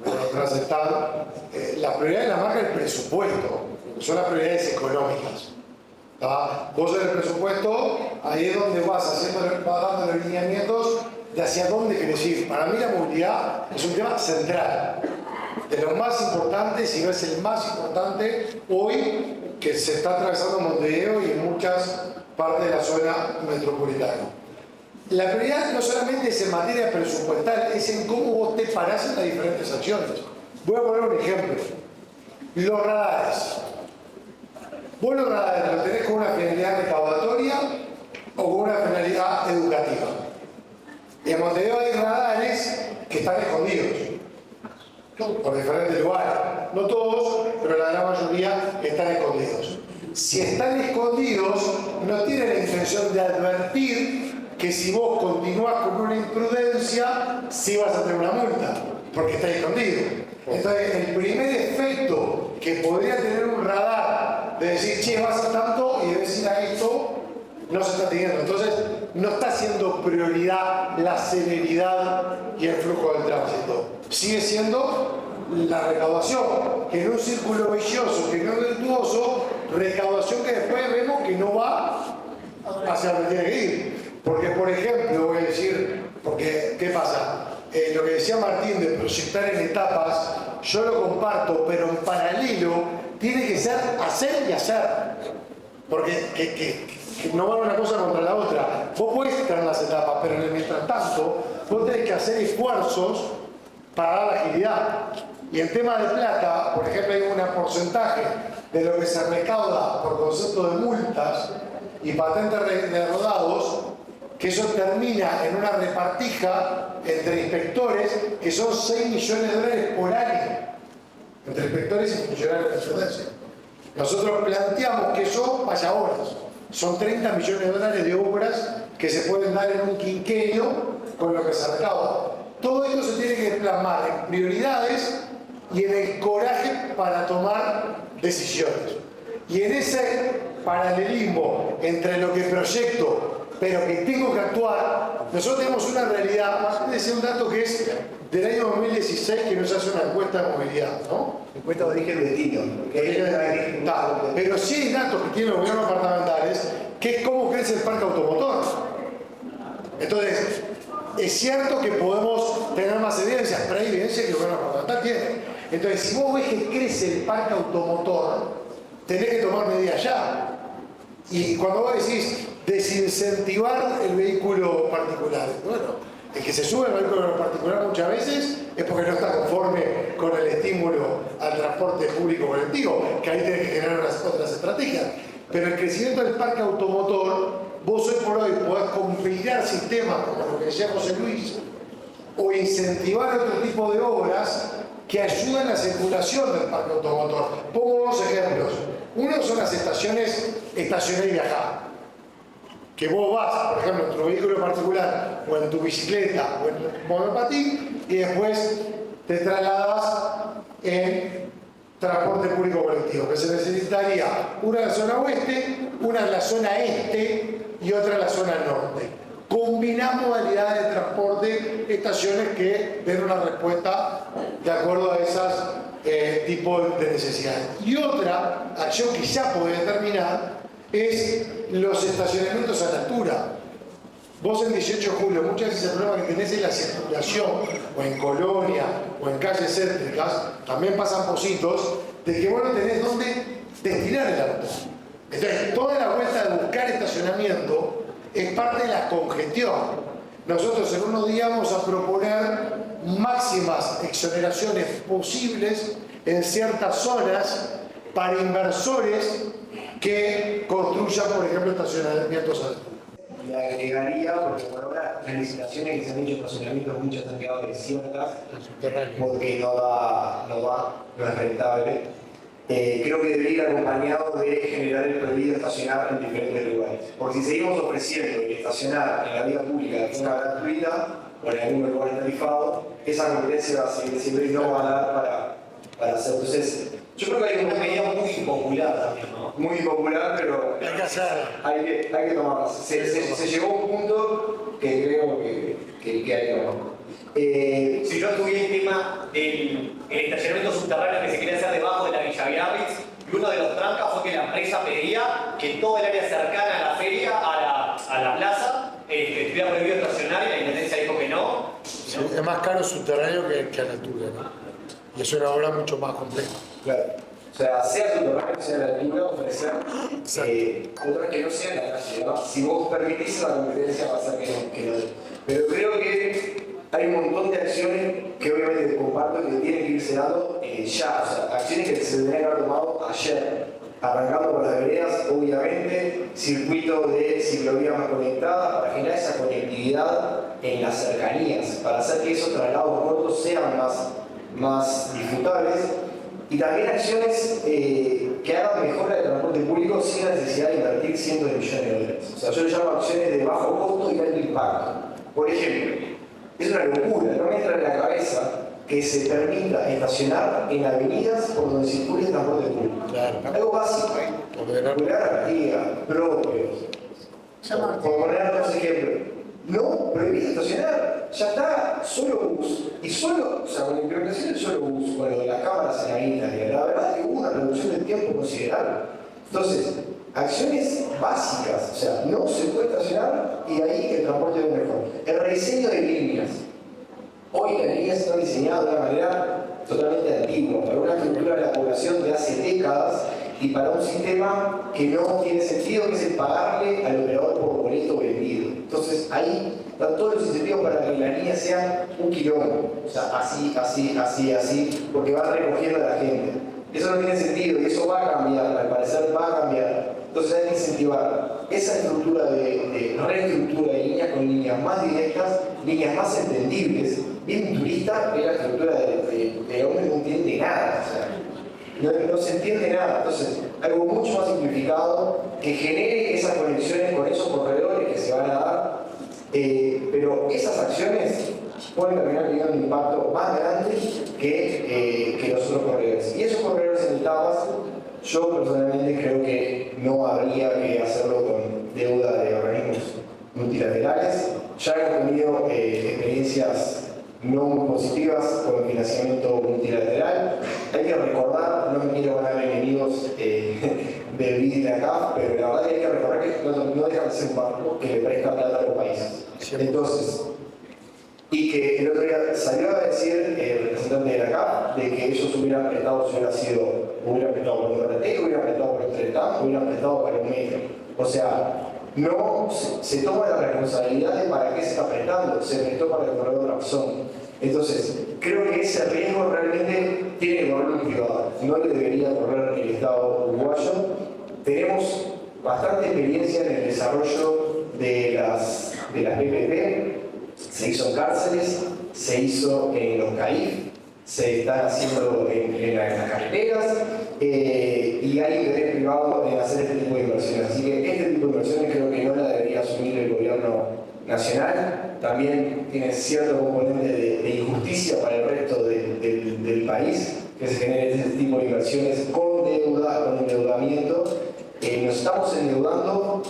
atrás están. La prioridad de la marca es el presupuesto, son las prioridades económicas. Vos en el presupuesto, ahí es donde vas dando los lineamientos de hacia dónde querés ir. Para mí la movilidad es un tema central, de los más importantes, si no es el más importante hoy que se está atravesando en Montevideo y en muchas partes de la zona metropolitana. La prioridad no solamente es en materia presupuestal, es en cómo vos te parás en las diferentes acciones. Voy a poner un ejemplo. Los radares. Vos los radares los tenés con una finalidad recaudatoria o con una finalidad educativa. Y en Montevideo hay radares que están escondidos por diferentes lugares. No todos, pero la gran mayoría están escondidos. Si están escondidos, no tienen la intención de advertir que si vos continuás con una imprudencia, sí vas a tener una multa, porque está escondido. Entonces, el primer efecto que podría tener un radar de decir, che, vas a tanto y de decir a esto, no se está teniendo. Entonces, no está siendo prioridad la celeridad y el flujo del tránsito. Sigue siendo la recaudación, que en un círculo vicioso, que no es virtuoso, recaudación que después vemos que no va hacia donde tiene que ir. Porque, por ejemplo, voy a decir, porque, ¿qué pasa? Lo que decía Martín de proyectar en etapas, yo lo comparto, pero en paralelo tiene que ser hacer y hacer. Porque que no va una cosa contra la otra. Vos podés estar en las etapas, pero mientras tanto, vos tenés que hacer esfuerzos para dar agilidad. Y en tema de plata, por ejemplo, hay un porcentaje de lo que se recauda por concepto de multas y patentes de rodados, que eso termina en una repartija entre inspectores, que son $6 millones por año, entre inspectores y funcionarios de la Intendencia. Nosotros planteamos que eso vaya a horas. Son $30 millones de obras que se pueden dar en un quinquenio con lo que se recauda. todo esto se tiene que plasmar en prioridades y en el coraje para tomar decisiones. Y en ese paralelismo entre lo que proyecto, pero que tengo que actuar, nosotros tenemos una realidad, decía un dato que es del año 2016, que nos hace una encuesta de movilidad, ¿no? Encuesta de origen y destino. Pero sí hay datos que tienen los gobiernos departamentales, que es cómo crece el parque automotor. Entonces, es cierto que podemos tener más evidencias, pero hay evidencia que el gobierno departamental tiene. Entonces, si vos ves que crece el parque automotor, tenés que tomar medidas ya. Y cuando vos decís desincentivar el vehículo particular, bueno, el que se sube al vehículo particular muchas veces es porque no está conforme con el estímulo al transporte público colectivo, que ahí tenés que generar otras estrategias. Pero el crecimiento del parque automotor, vos hoy por hoy podés combinar sistemas como lo que decía José Luis, o incentivar otro tipo de obras que ayudan a la circulación del parque automotor. Pongo dos ejemplos. Uno son las estaciones estacionar y viajar. Que vos vas, por ejemplo, en tu vehículo particular, o en tu bicicleta, o en tu monopatín, y después te trasladas en transporte público colectivo, que se necesitaría una en la zona oeste, una en la zona este y otra en la zona norte. Combinar modalidades de transporte, estaciones que den una respuesta de acuerdo a esos tipos de necesidades. Y otra acción que ya puede determinar es los estacionamientos a la altura. Vos en 18 de julio, muchas veces el problema que tenés es la circulación, o en colonia, o en calles céntricas, también pasan positos, de que vos no tenés dónde destinar el auto. Entonces, toda la vuelta de buscar estacionamiento es parte de la congestión. Nosotros en unos días vamos a proponer máximas exoneraciones posibles en ciertas zonas para inversores que construyan, por ejemplo, estacionamientos altos. Le agregaría, porque por ahora las licitaciones que se han hecho en estacionamientos muchas han quedado desiertas porque no es rentable. Creo que debería ir acompañado de generar el prohibido estacionar en diferentes lugares. Porque si seguimos ofreciendo el estacionar en la vía pública de forma gratuita o en algún lugar tarifado, esa competencia va a seguir siempre y no va a dar para hacer. Entonces, yo creo que hay una medida muy impopular también, ¿no? Muy impopular, pero hay que tomarla. Se llegó a un punto que creo que hay que tomarlo. Si yo estudié el tema del estacionamiento subterráneo que se quería hacer debajo de la Villa Biarritz, y uno de los trancas fue que la empresa pedía que todo el área cercana a la feria, a la plaza, estuviera prohibido estacionar y la intendencia dijo que no. Sí, es más caro subterráneo que a la altura, ¿no? Y es una obra mucho más compleja. Claro. O sea, sea subterráneo, sea la altura, ofrecer otras que no sean la calle, ¿no? Si vos permitís la competencia va a ser que no. Pero creo que hay un montón de acciones que obviamente comparto que tienen que irse dando ya, o sea, acciones que se deberían haber tomado ayer, arrancando por las veredas, obviamente, circuito de ciclovías más conectadas para generar esa conectividad en las cercanías, para hacer que esos traslados cortos sean más disfrutables, y también acciones que hagan mejora del transporte público sin la necesidad de invertir cientos de millones de dólares. O sea, yo le llamo acciones de bajo costo y alto impacto. Por ejemplo, es una locura, no me entra en la cabeza que se permita estacionar en avenidas por donde circule el transporte público. Claro. Algo básico, regular propios. Por poner dos ejemplos. No, prohibido estacionar, ya está, solo bus. Y solo, o sea, con la implementación del solo bus, con lo de las cámaras en la isla, la verdad es que hubo una reducción del tiempo considerable. Entonces, acciones básicas, o sea, no se puede estacionar y ahí el transporte es mejor. El rediseño de líneas. Hoy las líneas están diseñadas de una manera totalmente antigua, para una estructura de la población de hace décadas y para un sistema que no tiene sentido, que es el pagarle al operador por boleto vendido. Entonces ahí están todos los incentivos para que las líneas sean un kilómetro, o sea, así, porque van recogiendo a la gente. Eso no tiene sentido y eso va a cambiar, al parecer va a cambiar. Entonces hay que incentivar esa estructura de reestructura de líneas con líneas más directas, líneas más entendibles. Bien turista es la estructura de hombre no entiende nada, o sea, no se entiende nada. Entonces, algo mucho más simplificado que genere esas conexiones con esos corredores que se van a dar. Pero esas acciones pueden terminar teniendo un impacto más grande que los otros corredores. Y esos corredores en etapas, yo personalmente creo que no habría que hacerlo con deuda de organismos multilaterales. Ya hemos tenido experiencias no muy positivas con el financiamiento multilateral. Hay que recordar, no me quiero ganar enemigos del BID y de acá, pero la verdad es que hay que recordar que no deja de ser un banco que le presta plata a los países. Entonces, y que el otro día salió a decir el representante de la CAF de que ellos hubieran prestado, si hubieran prestado por el RT, hubieran prestado por el Tretam, hubieran prestado para un medio. O sea, no se toma la responsabilidad de para qué se está prestando, se prestó para correr otra razón. Entonces, creo que ese riesgo realmente tiene que correr un privado, no le debería correr el Estado uruguayo. Tenemos bastante experiencia en el desarrollo de las PPP. Se hizo en cárceles, se hizo en los CAIF, se está haciendo en las carreteras y hay interés privado en hacer este tipo de inversiones. Así que este tipo de inversiones creo que no la debería asumir el gobierno nacional. También tiene cierto componente de injusticia para el resto del país que se genere este tipo de inversiones con deuda, con endeudamiento. Nos estamos endeudando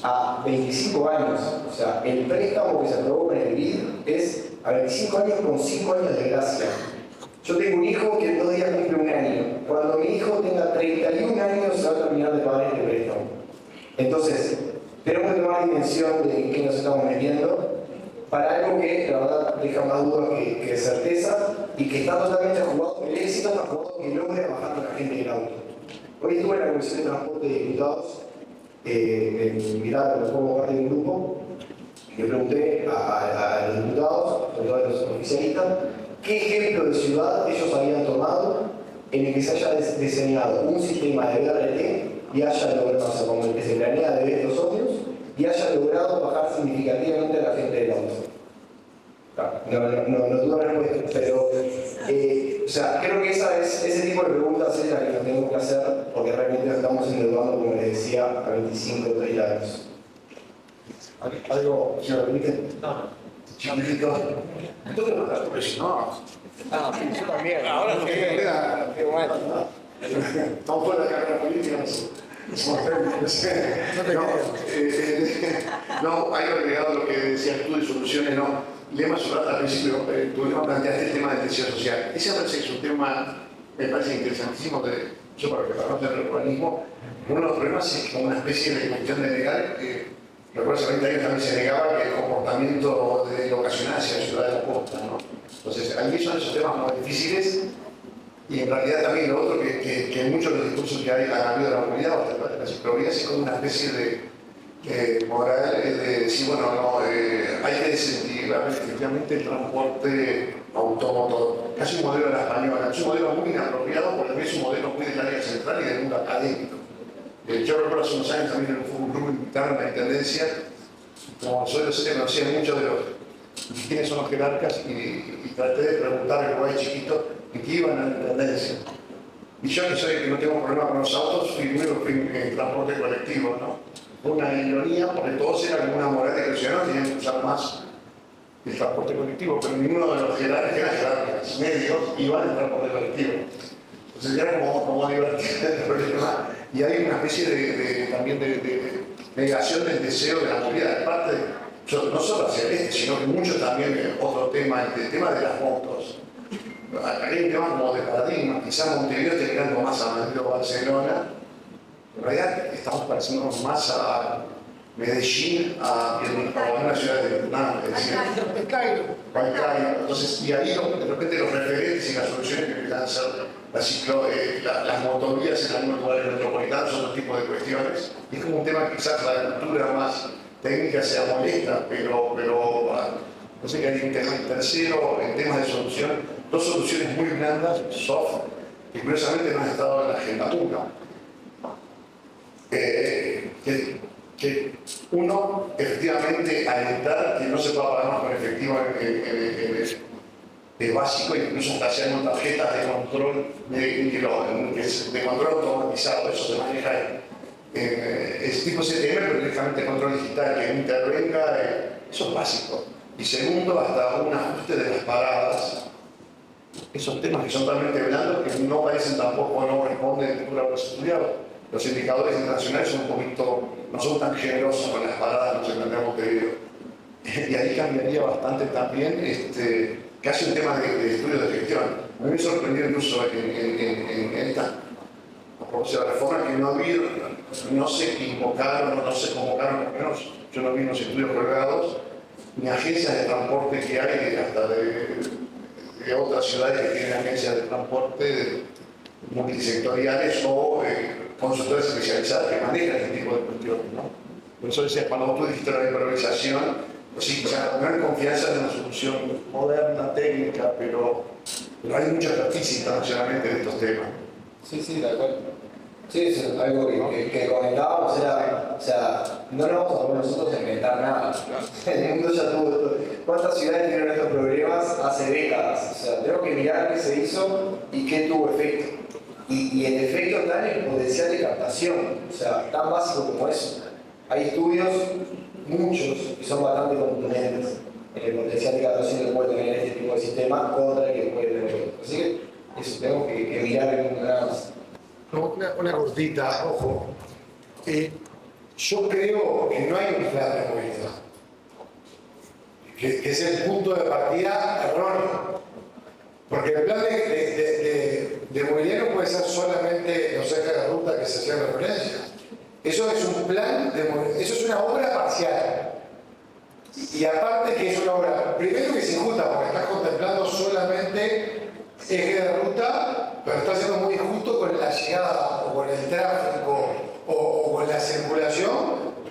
a 25 años, o sea, el préstamo que se aprobó con el BID es a 25 años con 5 años de gracia. Yo tengo un hijo que en 2 días cumple un año. Cuando mi hijo tenga 31 años se va a terminar de pagar este préstamo. Entonces, tenemos que tomar dimensión de en qué nos estamos metiendo para algo que la verdad deja más dudas que certeza y que está totalmente jugado, el éxito está jugado que logre bajar a la gente del auto. Hoy estuve en la Comisión de Transporte de Diputados, invitado, como parte de un grupo, y le pregunté a los diputados, sobre todo a los oficialistas, qué ejemplo de ciudad ellos habían tomado en el que se haya diseñado un sistema de BRT y haya logrado, como el que se planea de estos socios, y haya logrado bajar significativamente a la gente del auto. No tuve respuesta, pero o sea, creo que ese tipo de preguntas es la que nos tenemos que hacer porque realmente nos estamos endeudando, como les decía, a 25 o 30 años. ¿Algo, señor Benítez? No. Chiquitito. ¿Tú qué vas a porque si no? Yo también. Ahora sí. Estamos fuera de la carrera política, no sé. No, hay agregado lo que decías tú de soluciones, no. Lema Solar, al principio, tú planteaste el tema de tensión social. Ese parece que es un tema, me parece interesantísimo, yo para prepararnos del urbanismo, uno de los problemas es como una especie de cuestión de legal, recuerdo hace 20 años también se negaba que el comportamiento ocasional hacia la ciudad de la costa, ¿no? Entonces, aquí son esos temas más difíciles y en realidad también lo otro que en muchos de los discursos que hay han habido de la movilidad o de las ciclovías es como una especie de moral de decir, bueno, no, hay que desincentivar efectivamente el transporte automotor. Casi un modelo de la española, es un modelo muy inapropiado porque es un modelo muy del área central y del mundo académico. Yo recuerdo hace unos años también en un grupo invitaron a la intendencia, como soy docente, conocía muchos de los quiénes son los jerarcas y traté de preguntar al guay chiquito en qué iban a la intendencia. Y yo que soy que no tengo problema con los autos, fui en transporte colectivo, ¿no? Una ironía, porque todos eran una moral de que los ciudadanos tenían que usar más el transporte colectivo, pero ninguno de los jerarcas medios iba en el transporte colectivo. Entonces era como divertido el problema. Y hay una especie también de negación del deseo de la movilidad, de parte no solo hacia el este, sino que mucho también otro tema, el tema de las motos. Hay un tema como de paradigma, quizás Montevideo esté llegando más a Madrid o Barcelona. En realidad estamos pareciéndonos más a Medellín, a una ciudad de Vietnam, es decir, Cairo. Entonces, y ahí de repente los referentes y las soluciones que empiezan a ser las motovías en algunos lugares metropolitanos, otro tipo de cuestiones. Y es como un tema que quizás la cultura más técnica sea molesta, pero no sé que hay un tema tercero en temas de solución, dos soluciones muy blandas, soft, que curiosamente no han estado en la agenda pública. Que uno, efectivamente, alentar que no se pueda pagar más con efectivo en básico, incluso hasta haciendo tarjetas de control de control automatizado, eso se maneja ese tipo de CTM, pero directamente control digital, que intervenga, eso es básico. Y segundo, hasta un ajuste de las paradas. Esos temas que son totalmente blandos, que no parecen tampoco, no responden a lo estudiado. Los indicadores internacionales son un poquito, no son tan generosos con las paradas, no sé, tendríamos que ver. Y ahí cambiaría bastante también casi un tema de estudio de gestión. A mí me sorprendió incluso en esta reforma que no se invocaron, no se convocaron, por lo menos yo no vi unos estudios colgados, ni agencias de transporte que hay, hasta de otras ciudades que tienen agencias de transporte multisectoriales o consultores especializados que manejan este tipo de cuestiones, ¿no? Por eso decía, cuando tú dijiste la improvisación, pues sí, ya no hay confianza en una solución moderna, técnica, pero hay mucha experticia internacionalmente de estos temas. Sí, sí, tal cual. Sí, es algo que comentábamos, o sea, no nos vamos a poner nosotros a inventar nada. El mundo ya tuvo esto. ¿Cuántas ciudades tienen estos problemas hace décadas? O sea, tenemos que mirar qué se hizo y qué tuvo efecto. Y el efecto está en el potencial de captación, o sea, tan básico como eso. Hay estudios, muchos, que son bastante contundentes en el potencial de captación que puede tener este tipo de sistema contra el que puede tener. Así que eso, tenemos que mirar nada más. Una cortita, ojo. Yo creo que no hay un plan de movilidad, que es el punto de partida erróneo. Porque el plan de movilidad no puede ser solamente los ejes de ruta que se hacían referencia. Eso es un plan de movilidad, eso es una obra parcial. Y aparte que es una obra, primero que es injusta, porque estás contemplando solamente eje de ruta, pero está siendo muy injusto con la llegada o con el tráfico o con la circulación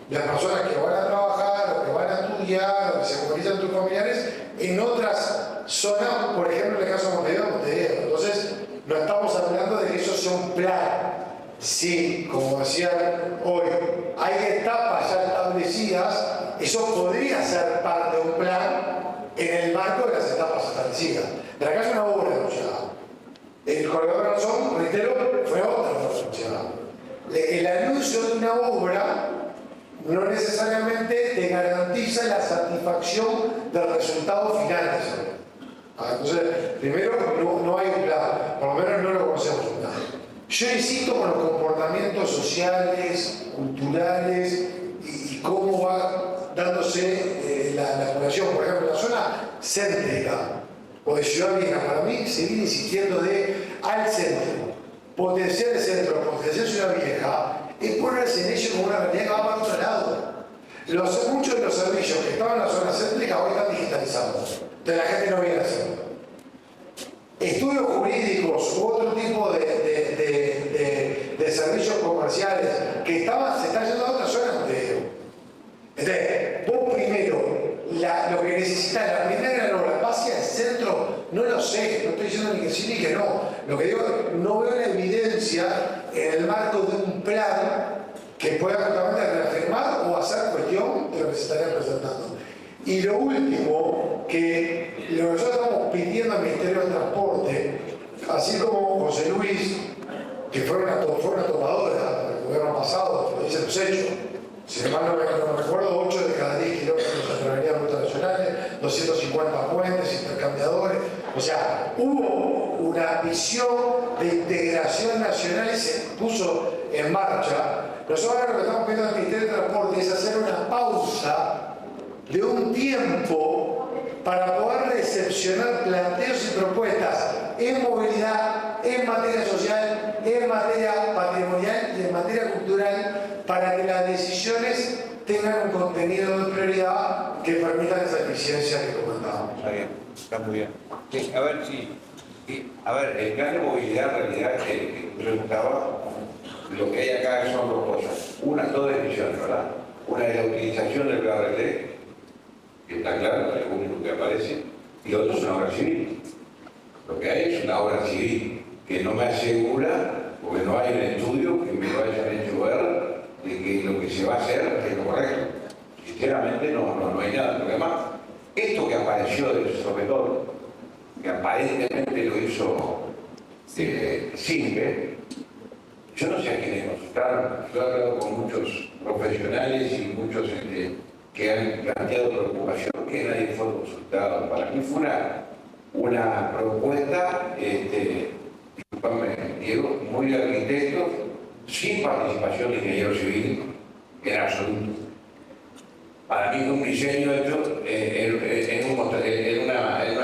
de las personas que van a trabajar o que van a estudiar o que se movilizan tus familiares en otras zonas, por ejemplo en el caso de Montevideo. Entonces, no estamos hablando de que eso sea un plan. Sí, como decían hoy, hay etapas ya establecidas, eso podría ser parte de un plan en el marco de las etapas establecidas. Pero acá es una obra anunciada. El corredor de razón, reitero, fue otra obra anunciada. El anuncio de una obra no necesariamente te garantiza la satisfacción del resultado final de esa obra. Entonces, primero, no hay un plan, por lo menos no lo conocemos un plan. Yo insisto con los comportamientos sociales, culturales y cómo va dándose la población. Por ejemplo, en la zona céntrica o de Ciudad Vieja, para mí se viene insistiendo al centro, potenciar el centro, potenciar Ciudad Vieja, es ponerse en ello como una realidad que va para otro lado. Muchos de los servicios que estaban en la zona céntrica hoy están digitalizados, entonces la gente no viene a hacerlo. Estudios jurídicos u otro tipo de servicios comerciales que se están yendo a otras zonas de Entonces, vos primero, lo que necesitas, la primera gran obra, ¿va hacia el centro? No lo sé, no estoy diciendo ni que sí ni que no. Lo que digo es que no veo la evidencia en el marco de un plan que pueda justamente reafirmar o hacer cuestión de lo que se estaría presentando. Y lo último, que lo que nosotros estamos pidiendo al Ministerio de Transporte, así como José Luis, que fue una topadora del gobierno pasado, lo dicen los hechos, si mal no recuerdo, 8 de cada 10 kilómetros de la avenida Ruta Nacionales, 250 puentes, intercambiadores, o sea, hubo una visión de integración nacional y se puso en marcha. Nosotros ahora lo que estamos pidiendo al Ministerio de Transporte es hacer una pausa de un tiempo para poder recepcionar planteos y propuestas en movilidad, en materia social, en materia patrimonial y en materia cultural, para que las decisiones tengan un contenido de prioridad que permita esa eficiencia que comentábamos. Está bien, está muy bien. Sí, a ver, el plan de movilidad en realidad preguntaba, lo que hay acá son dos cosas. Dos decisiones, ¿verdad? Una es la utilización del BRT, que está claro, es lo único que aparece, y otro es una obra civil. Lo que hay es una obra civil que no me asegura, porque no hay un estudio que me lo hayan hecho ver de que lo que se va a hacer es lo correcto. Sinceramente no hay nada. Porque además, esto que apareció del Sopetor, que aparentemente lo hizo Simpe, yo no sé a quiénes consultaron. Yo he hablado con muchos profesionales y muchos que han planteado preocupación. que nadie fue consultado. Para mí fue una propuesta, disculpame Diego, muy de arquitectos, sin participación de ingeniero civil en absoluto. Para mí fue un diseño hecho en una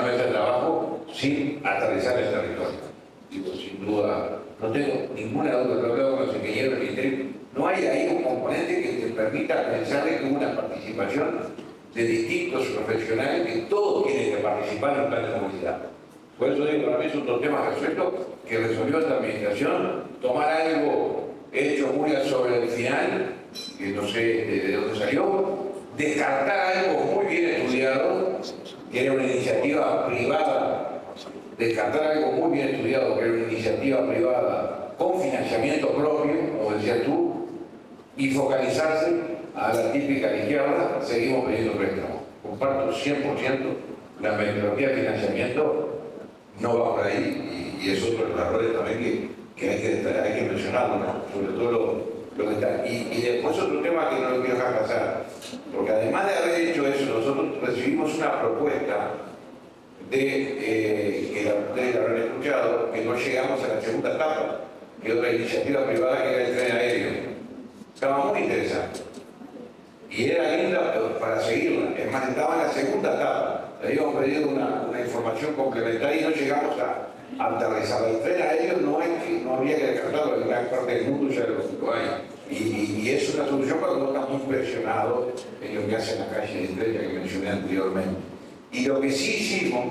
mesa de trabajo sin aterrizar el territorio. Digo, sin duda, no tengo ninguna duda, lo he hablado con los ingenieros del ministerio, no hay ahí un componente que te permita pensar que hubo una participación de distintos profesionales que todos tienen que participar en el plan de movilidad. Por eso digo, para mí es otro tema resuelto que resolvió esta administración, tomar algo hecho muy sobre el final, que no sé de dónde salió, descartar algo muy bien estudiado, que era una iniciativa privada, descartar algo muy bien estudiado, que era una iniciativa privada con financiamiento propio, como decías tú, y focalizarse a la típica izquierda, seguimos pidiendo préstamos. Comparto 100% la metodología de financiamiento, no va por ahí, y es otro de los errores también que hay que mencionarlo, ¿no? Sobre todo lo que está. Y después otro tema que no lo quiero dejar pasar, porque además de haber hecho eso, nosotros recibimos una propuesta que ustedes habrán escuchado, que no llegamos a la segunda etapa, que otra iniciativa privada que era el tren aéreo. Estaba muy interesante. Y era linda para seguirla. Es más, estaba en la segunda etapa. Le habíamos pedido una información complementaria y no llegamos a aterrizar. El tren aéreo no había que descartarlo, en gran parte del mundo ya lo hay. Y es una solución cuando uno está muy presionado en lo que hace en la calle de Estrella que mencioné anteriormente. Y lo que sí hicimos,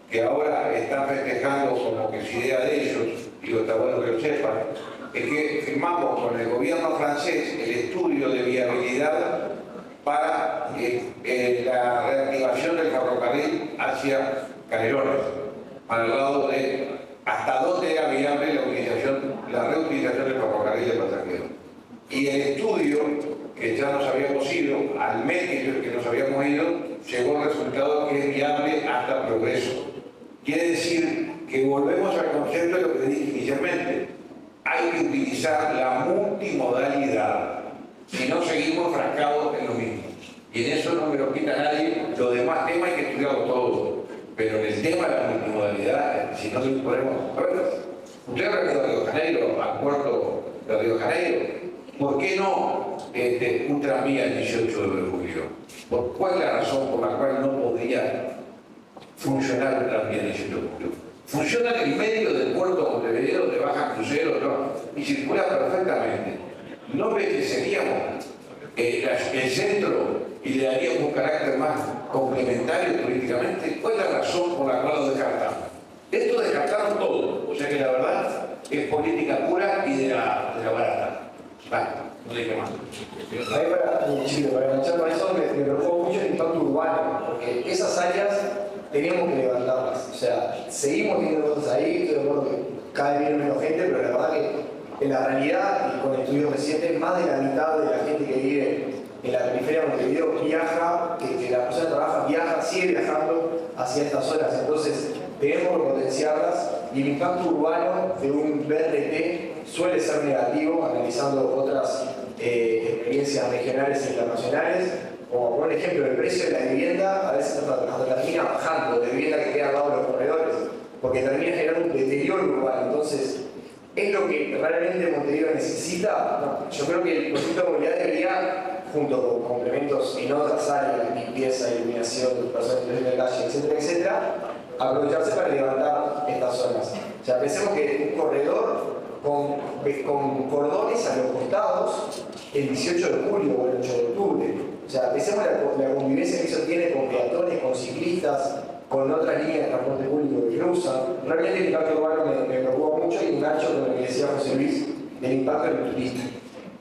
que ahora están festejando como que es idea de ellos, y está bueno que lo sepan, es que firmamos con el gobierno francés el estudio de viabilidad para la reactivación del ferrocarril hacia Canelones, para el lado de hasta dónde era viable la reutilización del ferrocarril de pasajeros. Y el estudio, que ya nos habíamos ido, al mes que nos habíamos ido, llegó el resultado que es viable hasta Progreso. Quiere decir que volvemos al concepto de lo que dije inicialmente. Hay que utilizar la multimodalidad, si no seguimos frascados en lo mismo. Y en eso no me lo quita nadie, los demás temas hay que estudiarlo todo. Pero en el tema de la multimodalidad, si no se ponemos... A ver, usted ha venido a Río de Janeiro, al puerto de Río de Janeiro. ¿Por qué no un tranvía el 18 de julio? ¿Cuál es la razón por la cual no podría funcionar un tranvía el 18 de julio? Funciona en el medio del puerto de Montevideo, donde bajan cruceros, ¿no? Y circula perfectamente. ¿No seríamos el centro y le daríamos un carácter más complementario turísticamente? ¿Cuál es la razón por la cual lo descartamos? Esto descartaron todo, o sea que la verdad es política pura y de la barata. Vale, no dije más. Ahí para enganchar con eso me preocupa mucho el impacto urbano, porque esas áreas teníamos que levantarlas. O sea, seguimos teniendo cosas ahí, estoy de acuerdo que cada vez viene menos gente, pero la verdad que en la realidad, y con estudios recientes, más de la mitad de la gente que vive en la periferia de Montevideo viaja, que la persona trabaja, viaja, sigue viajando hacia estas zonas. Entonces, tenemos que potenciarlas y el impacto urbano de un BRT suele ser negativo, analizando otras experiencias regionales e internacionales. Como por ejemplo, el precio de la vivienda a veces hasta termina bajando, de vivienda que queda al lado de los corredores, porque termina generando un deterioro urbano. Entonces, ¿es lo que realmente Montevideo necesita? No, yo creo que el proyecto de movilidad debería, junto con complementos en otras áreas, limpieza, iluminación, personas en la calle, etcétera, etcétera, aprovecharse para levantar estas zonas. O sea, pensemos que un corredor con cordones a los costados el 18 de julio o el 8 de octubre. O sea, pensemos la convivencia que eso tiene con peatones, con ciclistas, con otras líneas de transporte público que cruzan. Realmente el impacto urbano me preocupa mucho y engancho con lo que decía José Luis del impacto en el turismo.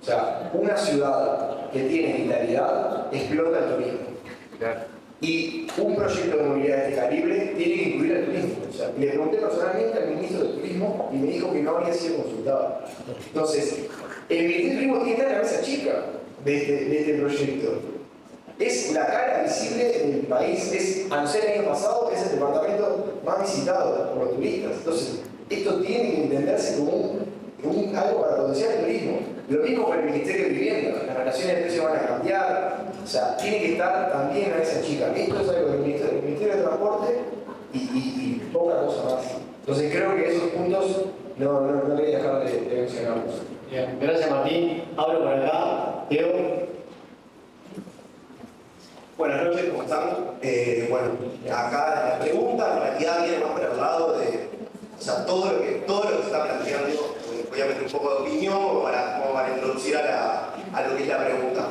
O sea, una ciudad que tiene vitalidad explota el turismo. Y un proyecto de movilidad de este calibre tiene que incluir al turismo. O sea, le pregunté personalmente al ministro de Turismo y me dijo que no había sido consultado. Entonces, el Ministerio de Turismo tiene que estar en la mesa chica de este proyecto. Es la cara visible del país. Es, a no ser el año pasado, es el departamento más visitado por los turistas. Entonces, esto tiene que entenderse como algo para potenciar el turismo. Lo mismo con el Ministerio de Vivienda. Las relaciones de precios van a cambiar. O sea, tiene que estar también a esa chica. Esto es algo del Ministerio de Transporte y poca cosa más. Entonces creo que esos puntos no quería dejar de mencionarlos. Bien, gracias Martín. Hablo por acá. Diego. Buenas noches, ¿cómo están? Bueno, acá la pregunta en realidad viene más por el lado de, o sea, todo lo que se está planteando, voy a meter un poco de opinión como para introducir a lo que es la pregunta.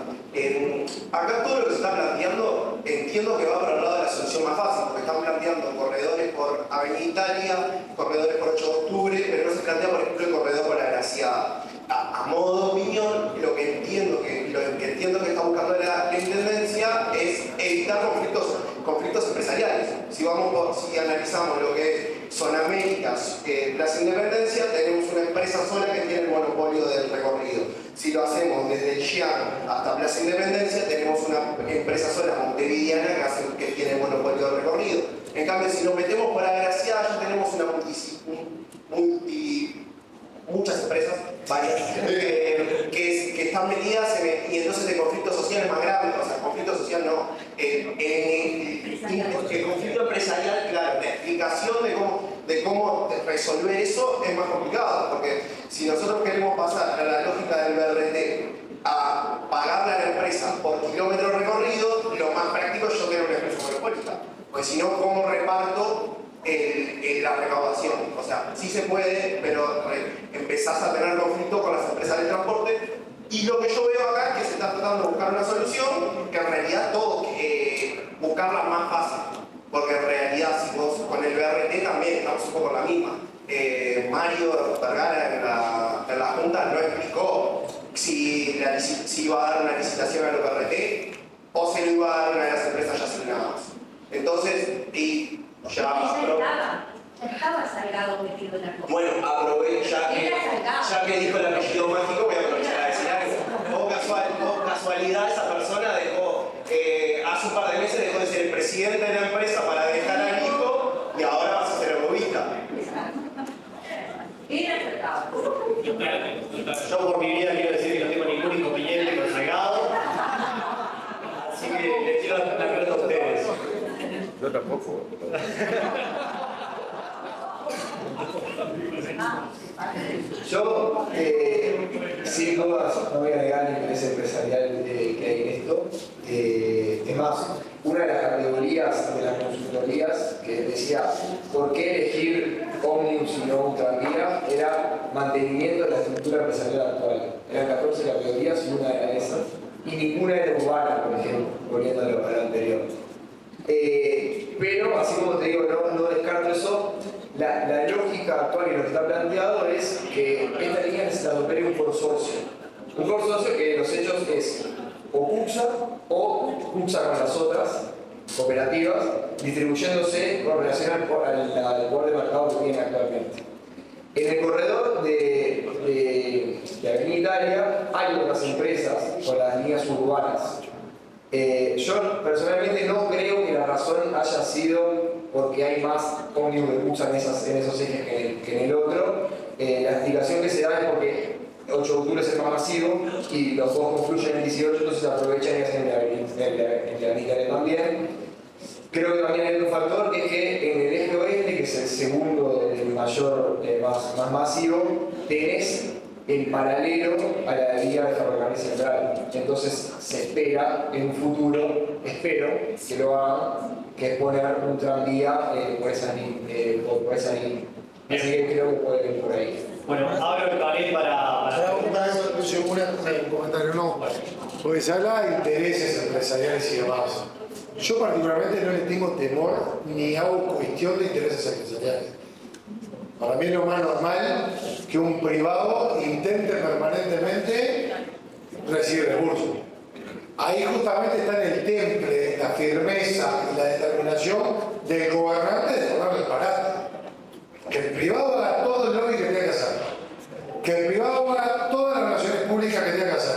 Acá todo lo que se está planteando, entiendo que va por el lado de la solución más fácil, porque están planteando corredores por Avenida Italia, corredores por 8 de octubre, pero no se plantea, por ejemplo, el corredor por la Graciada. A modo de opinión, lo que entiendo que está buscando la intendencia es evitar conflictos empresariales. Si analizamos lo que son Américas, Plaza Independencia, tenemos una empresa sola que tiene el monopolio del recorrido. Si lo hacemos desde el Xi'an hasta Plaza Independencia, tenemos una empresa sola, Montevideana, que tiene el monopolio del recorrido. En cambio, si nos metemos por la Graciada, ya tenemos muchas empresas, varias, que están metidas y entonces el conflicto social es más grave. O sea, el conflicto social no. El conflicto empresarial, claro, la explicación de cómo resolver eso es más complicado, porque si nosotros queremos pasar a la lógica del BRT a pagarle a la empresa por kilómetro recorrido, lo más práctico es yo tener una empresa monopolista, porque si no, ¿cómo reparto la recaudación? O sea, sí se puede, pero empezás a tener conflicto con las empresas de transporte. Y lo que yo veo acá es que se está tratando de buscar una solución que en realidad buscarla más fácil, porque en realidad si vos con el BRT también estamos un poco en la misma. Mario Vergara en la Junta no explicó si iba a dar una licitación al BRT o se lo iba a dar una de las empresas ya asignadas. Entonces, estaba Salgado metido en la cosa. Bueno, ya que dijo el apellido mágico, voy a aprovechar a decir algo. O casualidad, esa persona hace un par de meses dejó de ser el presidente de la empresa para dejar al hijo y ahora vas a ser el lobista. Yo por mi vida quiero decir que no tengo ningún inconveniente con Salgado. Así que les tiro la pelota a ustedes. Yo tampoco. Yo, sin dudas, no voy a negar el interés empresarial que hay en esto. Es más, una de las categorías de las consultorías que decía ¿por qué elegir ómnibus y no un tranvía? Era mantenimiento de la estructura empresarial actual. Eran 14 categorías y una era esa. Y ninguna era urbana, por ejemplo, volviendo a lo anterior. Pero, así como te digo, no descarto eso. La lógica actual y lo que está planteado es que esta línea necesita opere un consorcio. Un consorcio que en los hechos es o CUPSA o CUPSA con las otras cooperativas, distribuyéndose con relación al poder de mercado que tienen actualmente. En el corredor de Avenida Italia hay otras empresas con las líneas urbanas. Yo personalmente no creo que la razón haya sido porque hay más ómnibus de CUPSA en esos ejes que en el otro. La explicación que se da es porque 8 de octubre es el más masivo y los dos confluyen en el 18, entonces aprovechan y hacen el de Avenida también. Creo que también hay otro factor que es que en el eje oeste, que es el segundo, el mayor, más masivo, tenés el paralelo a la vía de Ferrocarril Central. Entonces se espera en un futuro, espero que lo hagan, que es poner un tranvía por esa línea. Así que creo que puede ir por ahí. Bueno, abro también para un comentario, no. Porque se habla de intereses empresariales y demás. Yo particularmente no le tengo temor ni hago cuestión de intereses empresariales. Para mí es lo más normal que un privado intente permanentemente recibir recursos. Ahí justamente está en el temple la firmeza y la determinación del gobernante de tomar el parate. Que el privado haga todo el lobby que tenga que hacer. Que el privado haga todas las relaciones públicas que tenga que hacer.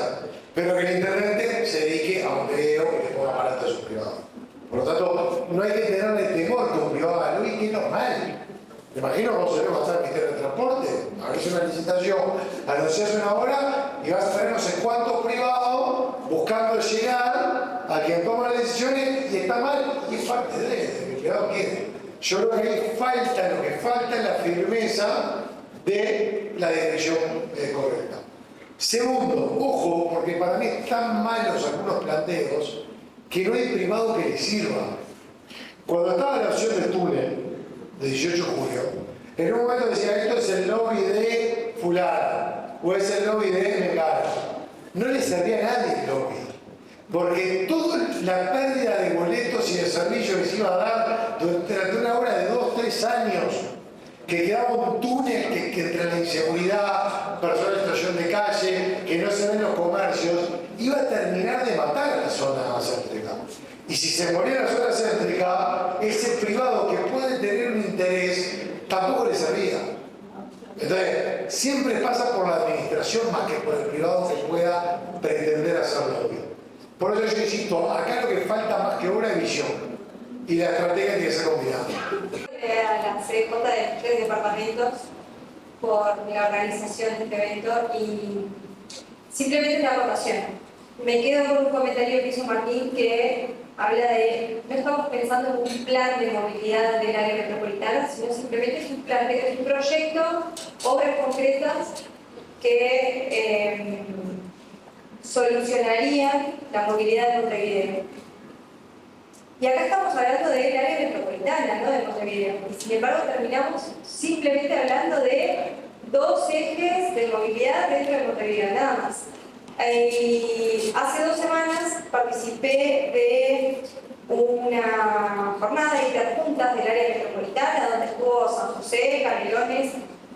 Pero que el intendente se dedique a un video y le ponga parate a su privado. Por lo tanto, no hay que tenerle temor que un privado haga lobby, que es normal. ¿Te imagino cómo se ve bastar el Ministerio de Transporte? Abrís una licitación, anunciás una hora y vas a tener no sé cuántos privados buscando llegar a quien toma las decisiones y está mal y es parte de que el privado quiere. Yo creo que ahí falta, lo que falta es la firmeza de la dirección correcta. Segundo, ojo, porque para mí están malos algunos planteos que no hay privado que les sirva. Cuando estaba la opción del túnel, de 18 de julio, en un momento decía, esto es el lobby de fulano, o es el lobby de Mengano. No le servía a nadie el lobby, porque toda la pérdida de boletos y de servicio que se iba a dar durante una hora de 2 o 3 años, que quedaba un túnel que entre la inseguridad, personal de estación de calle, que no se ven los comercios, iba a terminar de matar a la zona céntrica. Y si se moría la zona céntrica, ese privado que puede tener un interés, tampoco le servía. Entonces, siempre pasa por la administración más que por el privado que pueda pretender hacerlo bien. Por eso yo insisto, acá lo que falta más que obra es visión. Y la estrategia tiene que ser combinada. A la CJ de 3 departamentos por la organización de este evento y simplemente una acotación. Me quedo con un comentario que hizo Martín que habla de, no estamos pensando en un plan de movilidad del área metropolitana, sino simplemente es un plan, es un proyecto, obras concretas que solucionarían la movilidad de Montevideo. Y acá estamos hablando del área metropolitana, no de Montevideo. Y sin embargo terminamos simplemente hablando de 2 ejes de movilidad dentro de Montevideo, nada más. Y hace 2 semanas participé de una jornada de interjuntas del área metropolitana donde estuvo San José, Canelones,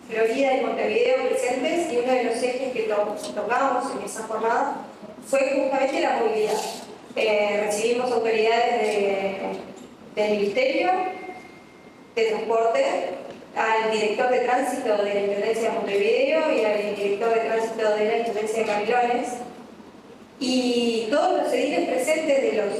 Florida y Montevideo presentes, y uno de los ejes que tocamos en esa jornada fue justamente la movilidad. Recibimos autoridades del Ministerio de Transporte, al director de tránsito de la Intendencia de Montevideo y al director de tránsito de la Intendencia de Canelones, y todos los ediles presentes de los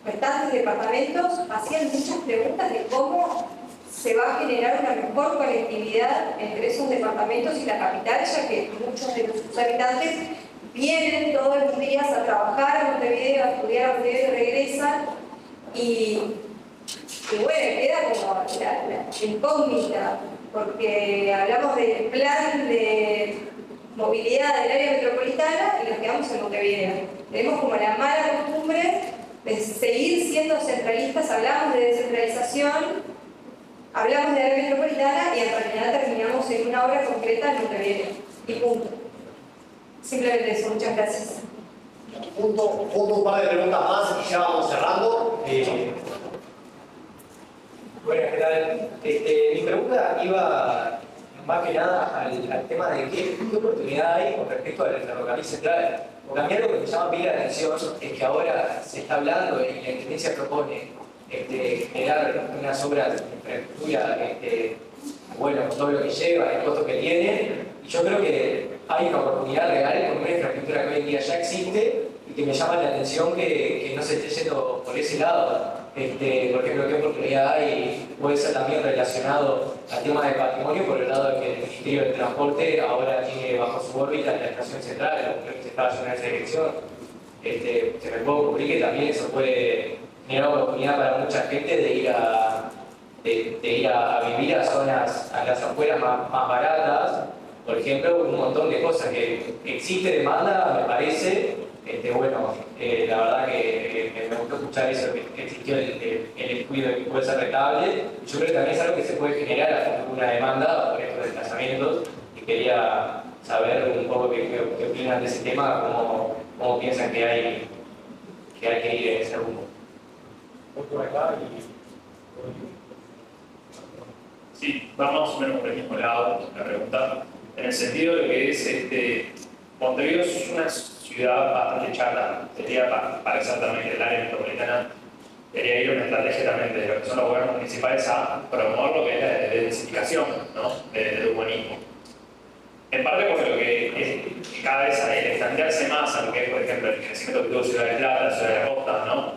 restantes departamentos hacían muchas preguntas de cómo se va a generar una mejor conectividad entre esos departamentos y la capital, ya que muchos de sus habitantes vienen todos los días a trabajar a Montevideo, a estudiar a Montevideo y regresan, y bueno, queda como la incógnita, porque hablamos del plan de movilidad del área metropolitana y nos quedamos en Montevideo. Tenemos como la mala costumbre de seguir siendo centralistas, hablamos de descentralización, hablamos de área metropolitana y en realidad terminamos en una obra concreta en Montevideo. Y punto. Simplemente eso, muchas gracias. Junto un par de preguntas más y ya vamos cerrando. Bueno, ¿qué tal? Mi pregunta iba más que nada al tema de qué oportunidad hay con respecto al ferrocarril central. Porque a mí algo que me llama bien la atención es que ahora se está hablando y la Intendencia propone generar unas obras de infraestructura, bueno, con todo lo que lleva, el costo que tiene, y yo creo que hay una oportunidad real con una infraestructura que hoy en día ya existe y que me llama la atención que no se esté yendo por ese lado. Porque creo que oportunidad hay, puede ser también relacionado al tema del patrimonio por el lado de que el Ministerio del Transporte ahora tiene bajo su órbita la estación central, creo que se está haciendo en esa dirección. Se me puede ocurrir que también eso puede generar oportunidad para mucha gente de ir a vivir a zonas, a las afueras más baratas. Por ejemplo, un montón de cosas que existe demanda, me parece. Bueno, la verdad que me gustó escuchar eso, que existió el estudio de que puede ser rentable. Yo creo que también es algo que se puede generar a futuro una demanda por estos desplazamientos, y quería saber un poco qué opinan de ese tema, cómo piensan que hay que ir en ese rumbo. Sí, va más o menos por el mismo lado la pregunta, en el sentido de que es Montevideo es una ciudad bastante chata, sería para exactamente el área metropolitana, debería ir una estrategia también de lo que son los gobiernos municipales a promover lo que es la densificación, ¿no? del urbanismo. En parte porque lo que es cada vez el extenderse más a lo que es, por ejemplo, el crecimiento que tuvo Ciudad de Plata, Ciudad de Costa, ¿no?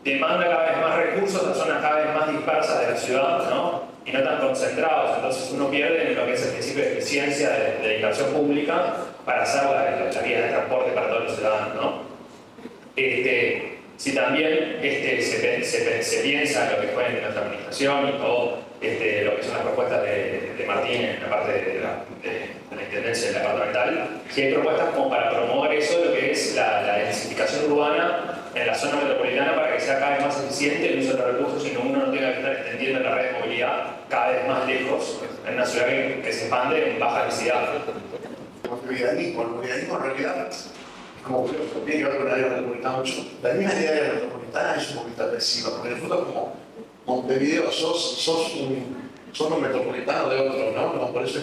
Demanda cada vez más recursos a zonas cada vez más dispersas de la ciudad, ¿no? Y no tan concentrados, entonces uno pierde en lo que es el principio de eficiencia de inversión pública para hacer la vía de transporte para todos los ciudadanos, ¿no? si también se piensa lo que fue en nuestra administración y todo lo que son las propuestas de Martín en la parte de la intendencia departamental, si hay propuestas como para promover eso, lo que es la densificación urbana en la zona metropolitana para que sea cada vez más eficiente el uso de los recursos y uno no tenga que estar extendiendo la red de movilidad cada vez más lejos en una ciudad que se expande en baja densidad. El movilidadismo en realidad, como creo que tiene que ver con el área metropolitana mucho, la misma idea de la metropolitana es un poquito agresiva, porque en el fondo como Montevideo sos un metropolitano de otro, ¿no? Por eso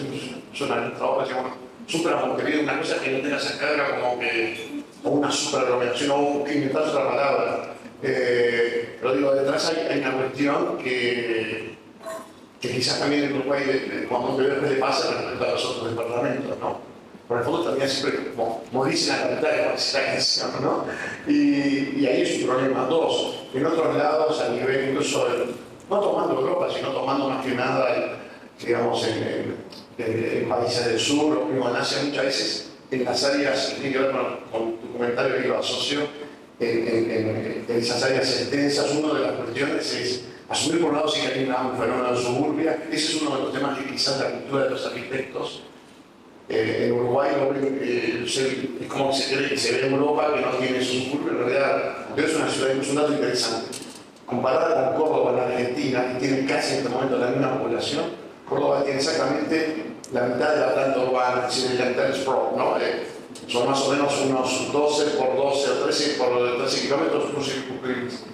suena el trabajo, decimos, supera Montevideo, una cosa que no tenga esa carga como que, o una superaglomeración, o que inventar otra palabra. Pero digo, detrás hay una cuestión que quizás también en Uruguay, cuando Montevideo le pasa respecto a los otros departamentos, ¿no? Por el fondo también siempre como dicen la capital, parece la canción, ¿no? Y ahí es un problema. Dos, en otros lados, a nivel incluso, no tomando Europa, sino tomando más que nada, digamos, en países del sur o en Asia, muchas veces en las áreas, que tiene que ver con tu comentario que lo asocio, en esas áreas extensas, una de las cuestiones es asumir por un lado si hay un fenómeno de suburbia. Ese es uno de los temas que quizás la cultura de los arquitectos en Uruguay es como se cree que se ve en Europa, que no tiene suburbio, en realidad es una ciudad, es un dato interesante. Comparada con Córdoba, en Argentina, que tiene casi en este momento la misma población, Córdoba tiene exactamente la mitad de la planta urbana, es decir, la mitad del sprawl, ¿no? Son más o menos unos 12 por 12 o 13 por 13 kilómetros,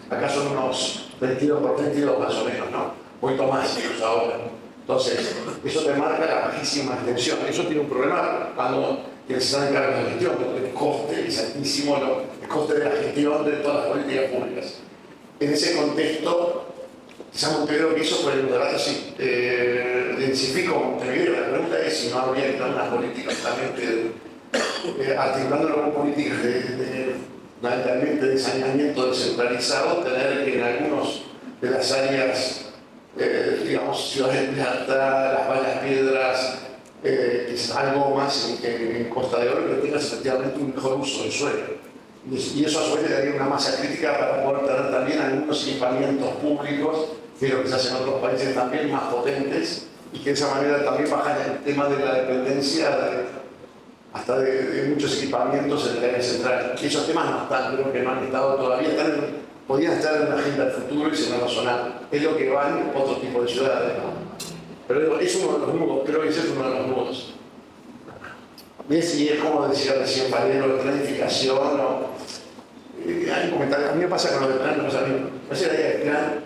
acá son unos 22 por 22 más o menos, ¿no? Un poquito más incluso ahora. Entonces, eso te marca la bajísima extensión. Eso tiene un problema cuando quienes están en cargo de la gestión, porque el coste es altísimo, el coste de la gestión de todas las políticas públicas. En ese contexto, quizás Montevideo que hizo fue un debate así, densifico Montevideo. La pregunta es si no habría que tener unas políticas también articulándolo con políticas fundamentalmente de saneamiento descentralizado, tener que en algunos de las áreas digamos, Ciudad de Plata, Las Balas Piedras, es algo más en Costa de Oro, que tengas efectivamente un mejor uso del suelo. Y eso a su vez le daría una masa crítica para poder tener también algunos equipamientos públicos, que es lo que se hace en otros países también más potentes, y que de esa manera también bajan el tema de la dependencia hasta de muchos equipamientos en el área central. Y esos temas no están, creo que no han estado todavía, podrían estar en una agenda del futuro y se van a sonar. Es lo que va en otro tipo de ciudades, ¿no? Pero digo, es uno de los nudos, creo que ese es uno de los nudos. Y es como decía recién Valero, de planificación, hay un comentario, a mí me pasa con lo del plan, a mí me parece la idea del plan,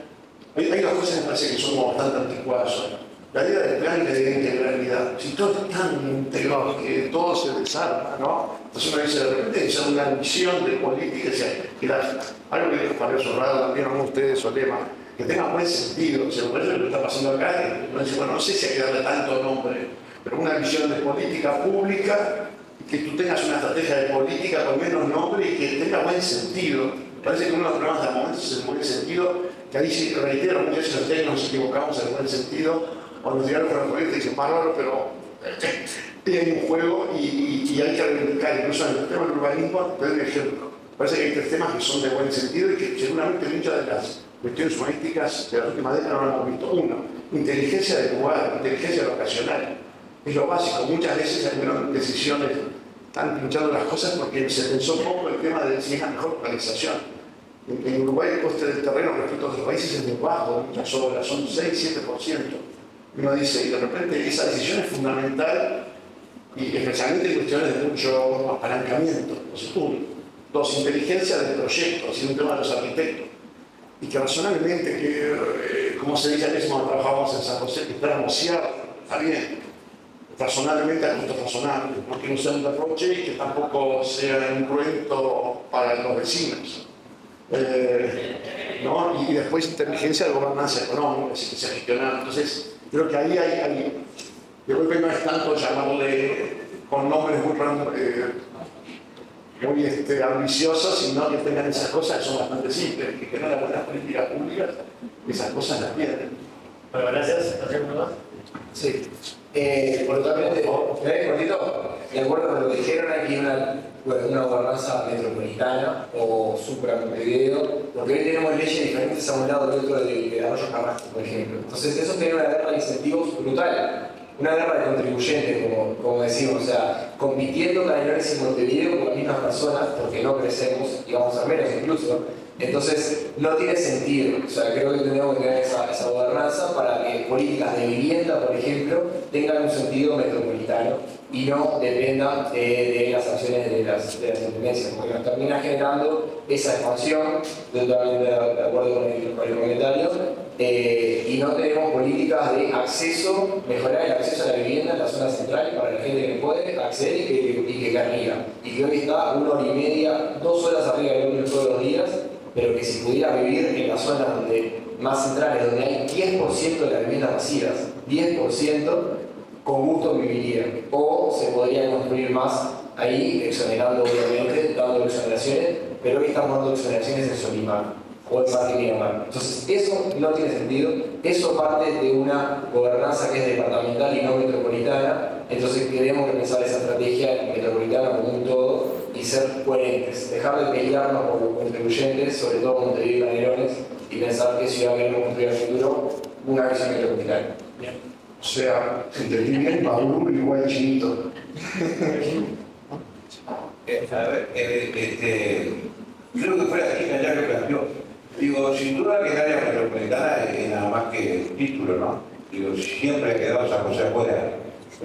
hay dos cosas que me parece que son bastante anticuadas hoy. La idea del plan y la idea de integralidad. Si todo es tan integrado que todo se desarma, ¿no? Entonces uno dice, de repente es una visión de política, algo que dijo Pablo Sorrado también, a ustedes, Solema, que tenga buen sentido. O sea, por eso lo que está pasando acá, uno dice, bueno, no sé si hay que darle tanto nombre, pero una visión de política pública, que tú tengas una estrategia de política con menos nombre y que tenga buen sentido. Me parece que uno de los problemas de momento es el buen sentido, que ahí sí, reitero, muchas veces los técnicos nos equivocamos en el buen sentido, cuando llegaron con la política dicen, bárbaro, pero hay un juego y hay que reivindicar, incluso en el tema del urbanismo, te doy un ejemplo. Parece que hay tres temas que son de buen sentido y que seguramente muchas de las cuestiones humanísticas de las últimas décadas no lo hemos visto. Uno, inteligencia del lugar, inteligencia locacional. Es lo básico. Muchas veces hay decisiones, están pinchando las cosas porque se pensó poco el tema de si es la mejor localización. En Uruguay el coste del terreno respecto a otros países es muy bajo, muchas obras, son 6-7%. Uno dice, y de repente esa decisión es fundamental, y especialmente en cuestiones de mucho apalancamiento, uno. Dos, inteligencia del proyecto, así un tema de los arquitectos. Y que razonablemente, como se dice mismo, cuando trabajamos en San José, que está anunciado, está bien, razonablemente a costo razonable, no que no sea un derroche y que tampoco sea incruento para los vecinos. ¿No? Y después inteligencia de gobernanza económica, así que se gestiona. Entonces, creo que ahí hay de golpe no es tanto llamarle con nombres muy ambiciosos, sino que tengan esas cosas que son bastante simples, que generan buenas políticas públicas, esas cosas las pierden. Bueno, gracias. ¿Hacemos uno más? Sí. Totalmente, cortito, de acuerdo con lo que dijeron, aquí una gobernanza metropolitana o supra Montevideo, porque hoy tenemos leyes diferentes a un lado y otro de Arroyo Carrasco, por ejemplo. Entonces eso tiene una guerra de incentivos brutal, una guerra de contribuyentes, como decimos, o sea, compitiendo Canelones y Montevideo con las mismas personas, porque no crecemos y vamos a menos incluso. Entonces, no tiene sentido. O sea, creo que tenemos que tener esa gobernanza para que políticas de vivienda, por ejemplo, tengan un sentido metropolitano y no dependan de las acciones de las intendencias, porque nos termina generando esa expansión, totalmente de acuerdo con el comentario, y no tenemos políticas de acceso, mejorar el acceso a la vivienda en la zona central para la gente que puede acceder y que arriba. Y que hoy está 1 hora y media, 2 horas arriba del ómnibus todos los días, pero que si pudiera vivir en las zonas más centrales, donde hay 10% de las viviendas vacías, 10%, con gusto viviría. O se podría construir más ahí, exonerando obviamente, dando exoneraciones, pero hoy estamos dando exoneraciones en Solimar o en Parque Miramar. Entonces eso no tiene sentido, eso parte de una gobernanza que es departamental y no metropolitana. Entonces tenemos que pensar esa estrategia metropolitana como un todo y ser coherentes, dejar de pelearnos por los contribuyentes, sobre todo Montevideo y Canelones, y pensar qué ciudad queremos construir en el futuro, una visión metropolitana. O sea, entendí bien, Maduro igual Chinito. A ver, creo que fue la chica ya que planteó. Digo, sin duda que el área metropolitana es nada más que título, ¿no? Digo, siempre ha quedado San José afuera.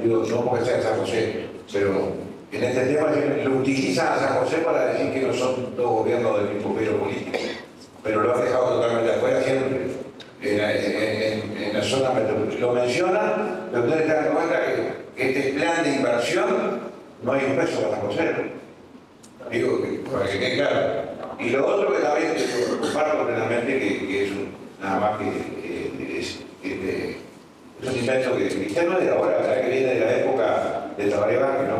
Digo, no porque sea San José, pero en este tema lo utilizan a San José para decir que no son dos gobiernos del mismo pelo político, pero lo han dejado totalmente afuera siempre. En la zona metropolitana. Lo mencionan, pero ustedes se dan cuenta que este plan de inversión no hay un peso para San José. Digo, para que quede claro. Y lo otro que también comparto plenamente, que es nada más que es un invento que cristiano de ahora, ¿verdad? Que viene de la época de Tabaré Vázquez, ¿no?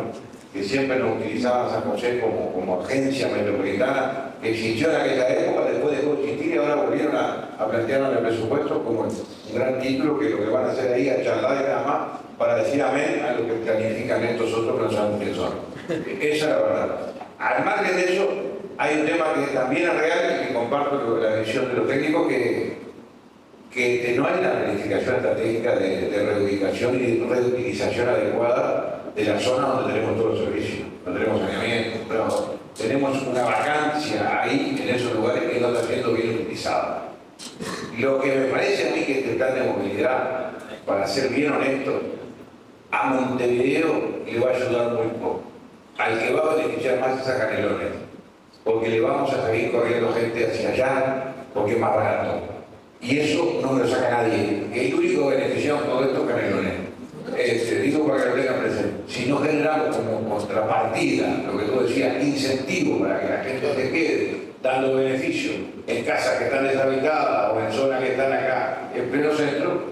Que siempre nos utilizaban San José como agencia metropolitana, que existió en aquella época, después dejó de existir y ahora volvieron a plantear en el presupuesto como un gran título, que lo que van a hacer ahí es charlar y nada más para decir amén a lo que planifican estos otros que no sabemos quién son. Esa es la verdad. Al margen de eso, hay un tema que también es real y que comparto la visión de los técnicos, que no hay una planificación estratégica de reubicación y de reutilización adecuada de la zona donde tenemos todos los servicios, donde tenemos saneamiento, pero tenemos una vacancia ahí en esos lugares que no está siendo bien utilizada. Lo que me parece a mí que este plan de movilidad, para ser bien honesto, a Montevideo le va a ayudar muy poco. Al que va a beneficiar más es a Canelones, porque le vamos a seguir corriendo gente hacia allá porque es más barato. Y eso no me lo saca nadie. El único beneficiado en todo esto es Canelones. Digo para que lo tengan presente. Si no generamos como contrapartida, lo que tú decías, incentivo para que la gente se quede, dando beneficio en casas que están deshabitadas o en zonas que están acá en pleno centro,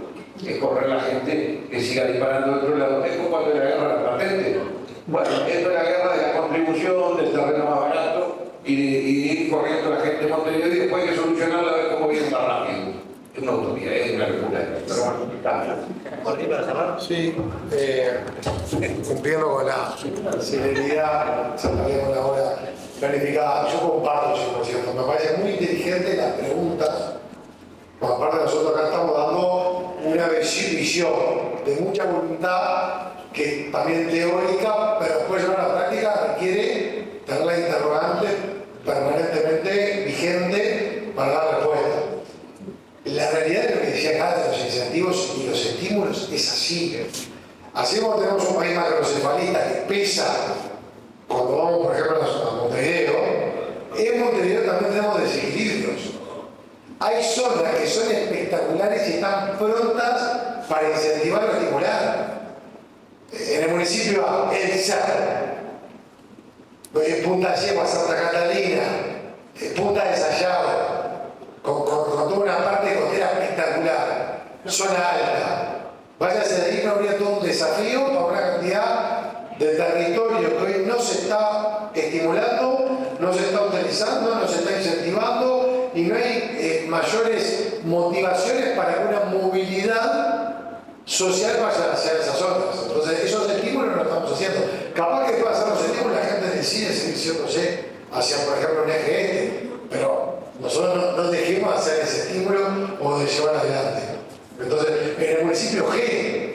es correr la gente que siga disparando de otro lado. Es como cuando era la guerra de las patentes. Bueno, esto es la guerra de la contribución, del terreno más barato y de ir corriendo la gente de Montevideo y después hay que solucionarla a ver cómo viene más rápido. Es una utopía, es una locura. Pero bueno, cambia. ¿Martín, para cerrar? Sí, cumpliendo con la celeridad, con la hora planificada, yo comparto 100%. Me parece muy inteligente las preguntas, porque aparte nosotros acá estamos dando una visión de mucha voluntad, que también teórica, pero después llevar a la práctica requiere tener la interrogante permanentemente vigente para dar respuesta. La realidad de lo que decía acá de los incentivos y los estímulos es así. Así como tenemos un país macrocefalista que pesa cuando vamos, por ejemplo, a Montevideo, en Montevideo también tenemos desequilibrios. Hay zonas que son espectaculares y están prontas para incentivar o estimular. En el municipio El Cerro, Punta Yegua, Santa Catalina, Punta de Sayao, con toda una parte costera espectacular, zona alta. Váyase de ahí, no habría todo un desafío para una cantidad de territorio que hoy no se está estimulando, no se está utilizando, no se está incentivando y no hay mayores motivaciones para que una movilidad social vaya hacia esas zonas. Entonces, esos estímulos no los estamos haciendo. Capaz que después de hacer los estímulos, la gente decide seguir yéndose hacia, por ejemplo, un eje este, pero nosotros no dejemos de hacer ese estímulo o de llevar adelante. Entonces, en el municipio G,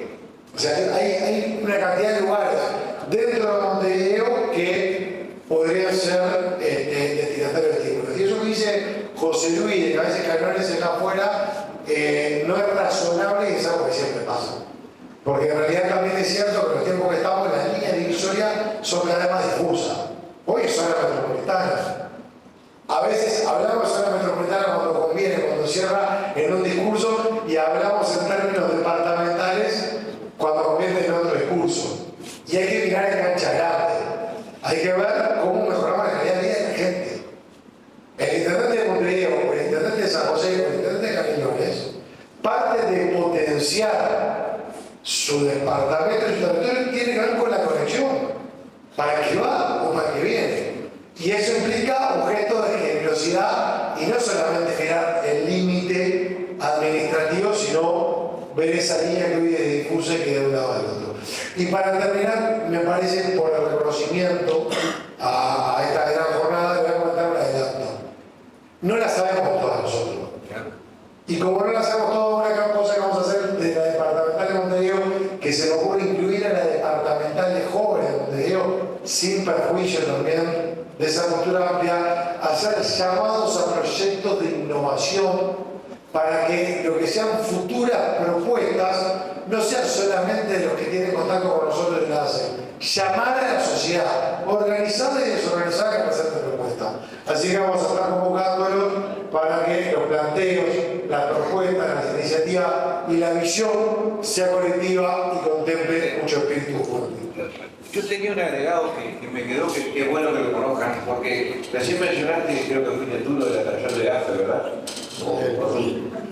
o sea, hay una cantidad de lugares dentro de Montevideo que podrían ser destinatarios de estímulos. Y eso que dice José Luis, de que a veces Canelones acá afuera, no es razonable y es algo que siempre pasa. Porque en realidad también es cierto que en los tiempos que estamos, las líneas divisorias son cada vez más difusas. Hoy es zona metropolitana. A veces hablamos de zona metropolitana cuando conviene, cuando cierra en un discurso, y hablamos en términos departamentales cuando conviene en otro discurso. Y hay que mirar en cancha grande. Hay que ver cómo mejoramos la calidad de vida de la gente. El intendente de Montevideo, el intendente de San José, el intendente de Canelones, parte de potenciar su departamento y su territorio tiene que ver con la conexión. ¿Para qué va o para qué viene? Y eso implica un gesto de generosidad y no solamente generar el límite administrativo, sino ver esa línea que hoy es difusa y que de un lado al otro. Y para terminar, me parece, por el reconocimiento a esta gran jornada, le voy a comentar un adelanto. No la sabemos todas nosotros. Y como no la sabemos todas, una cosa que vamos a hacer de la departamental de Montevideo, que se me ocurre incluir a la departamental de jóvenes de Montevideo, sin perjuicio también de esa postura amplia, hacer llamados a proyectos de innovación para que lo que sean futuras propuestas no sean solamente de los que tienen contacto con nosotros y la hacen. Llamar a la sociedad, organizada y desorganizada, que presenten propuestas. Así que vamos a estar convocándolos para que los planteos, las propuestas, las iniciativas y la visión sea colectiva y contemple mucho espíritu juvenil. Yo tenía un agregado que me quedó, que es bueno que lo conozcan, porque recién mencionaste, creo que fuiste tú, lo de la estación de AFE, ¿verdad?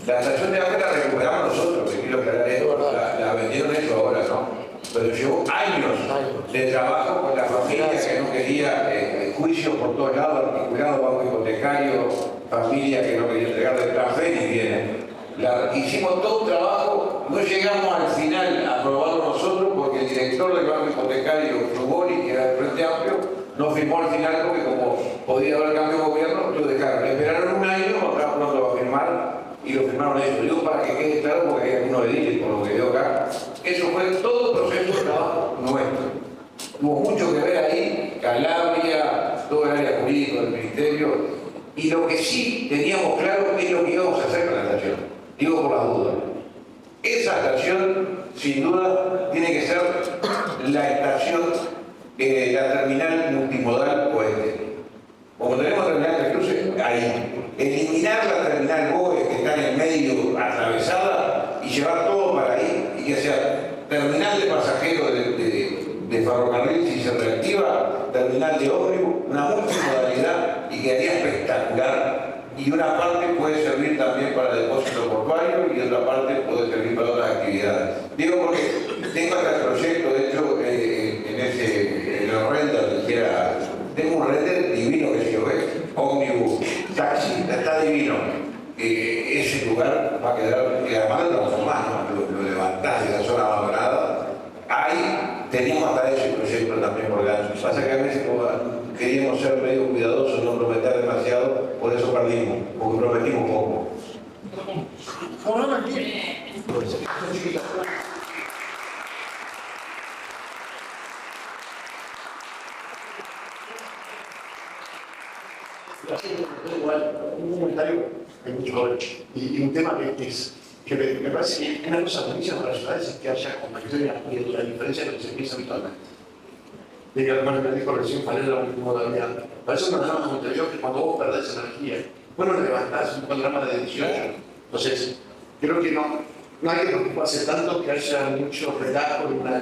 La estación de AFE la recuperamos nosotros, que quiero aclarar esto, la vendieron ellos ahora, ¿no? Pero llevó años de trabajo con la familia que no quería juicios por todos lados, articulado, banco hipotecario, familia que no quería entregar de plan Fénix viene. Hicimos todo un trabajo, no llegamos al final a aprobarlo nosotros porque el director del banco hipotecario, Frugoli, que era del Frente Amplio, no firmó al final porque como podía haber cambio de gobierno, lo dejaron. Esperaron un año, acá pronto va a firmar y lo firmaron ellos. Digo para que quede claro porque hay algunos ediles, por lo que veo acá. Eso fue todo proceso de trabajo nuestro. Tuvo mucho que ver ahí, Calabria, todo el área jurídica del ministerio, y lo que sí teníamos claro es lo que íbamos a hacer con la estación. Digo por las dudas. Esa estación, sin duda, tiene que ser la estación, la terminal multimodal oeste. Como tenemos terminal de cruces, ahí. Eliminar la terminal BOE que está en el medio, atravesada, y llevar todo para ahí, y que sea terminal de pasajeros de ferrocarril, si se reactiva, terminal de ómnibus, una multimodalidad, y quedaría espectacular. Y una parte puede servir también para depósito portuario y otra parte puede servir para otras actividades. Digo porque tengo hasta el proyecto, de hecho, en el render, tengo un render divino que se yo ve, ómnibus, taxi, está divino. Ese lugar va a quedar, además lo transformás, ¿no? Lo levantás de la zona abandonada. Ahí teníamos hasta ese proyecto también por delante. Pasa que a veces queríamos ser medio cuidadosos, no prometer demasiado, por eso perdimos, porque prometimos poco. Igual, un comentario que mucho joven y un tema que me parece que una cosa buenísima para las ciudades es que haya competición y la diferencia de lo que se piensa habitualmente. De que además me dijo recién Fanel la multimodalidad. Parece un panorama como te digo que cuando vos perdés energía, bueno, levantás un panorama de 18. Entonces, creo que no hay que preocuparse tanto que haya mucho relajo en una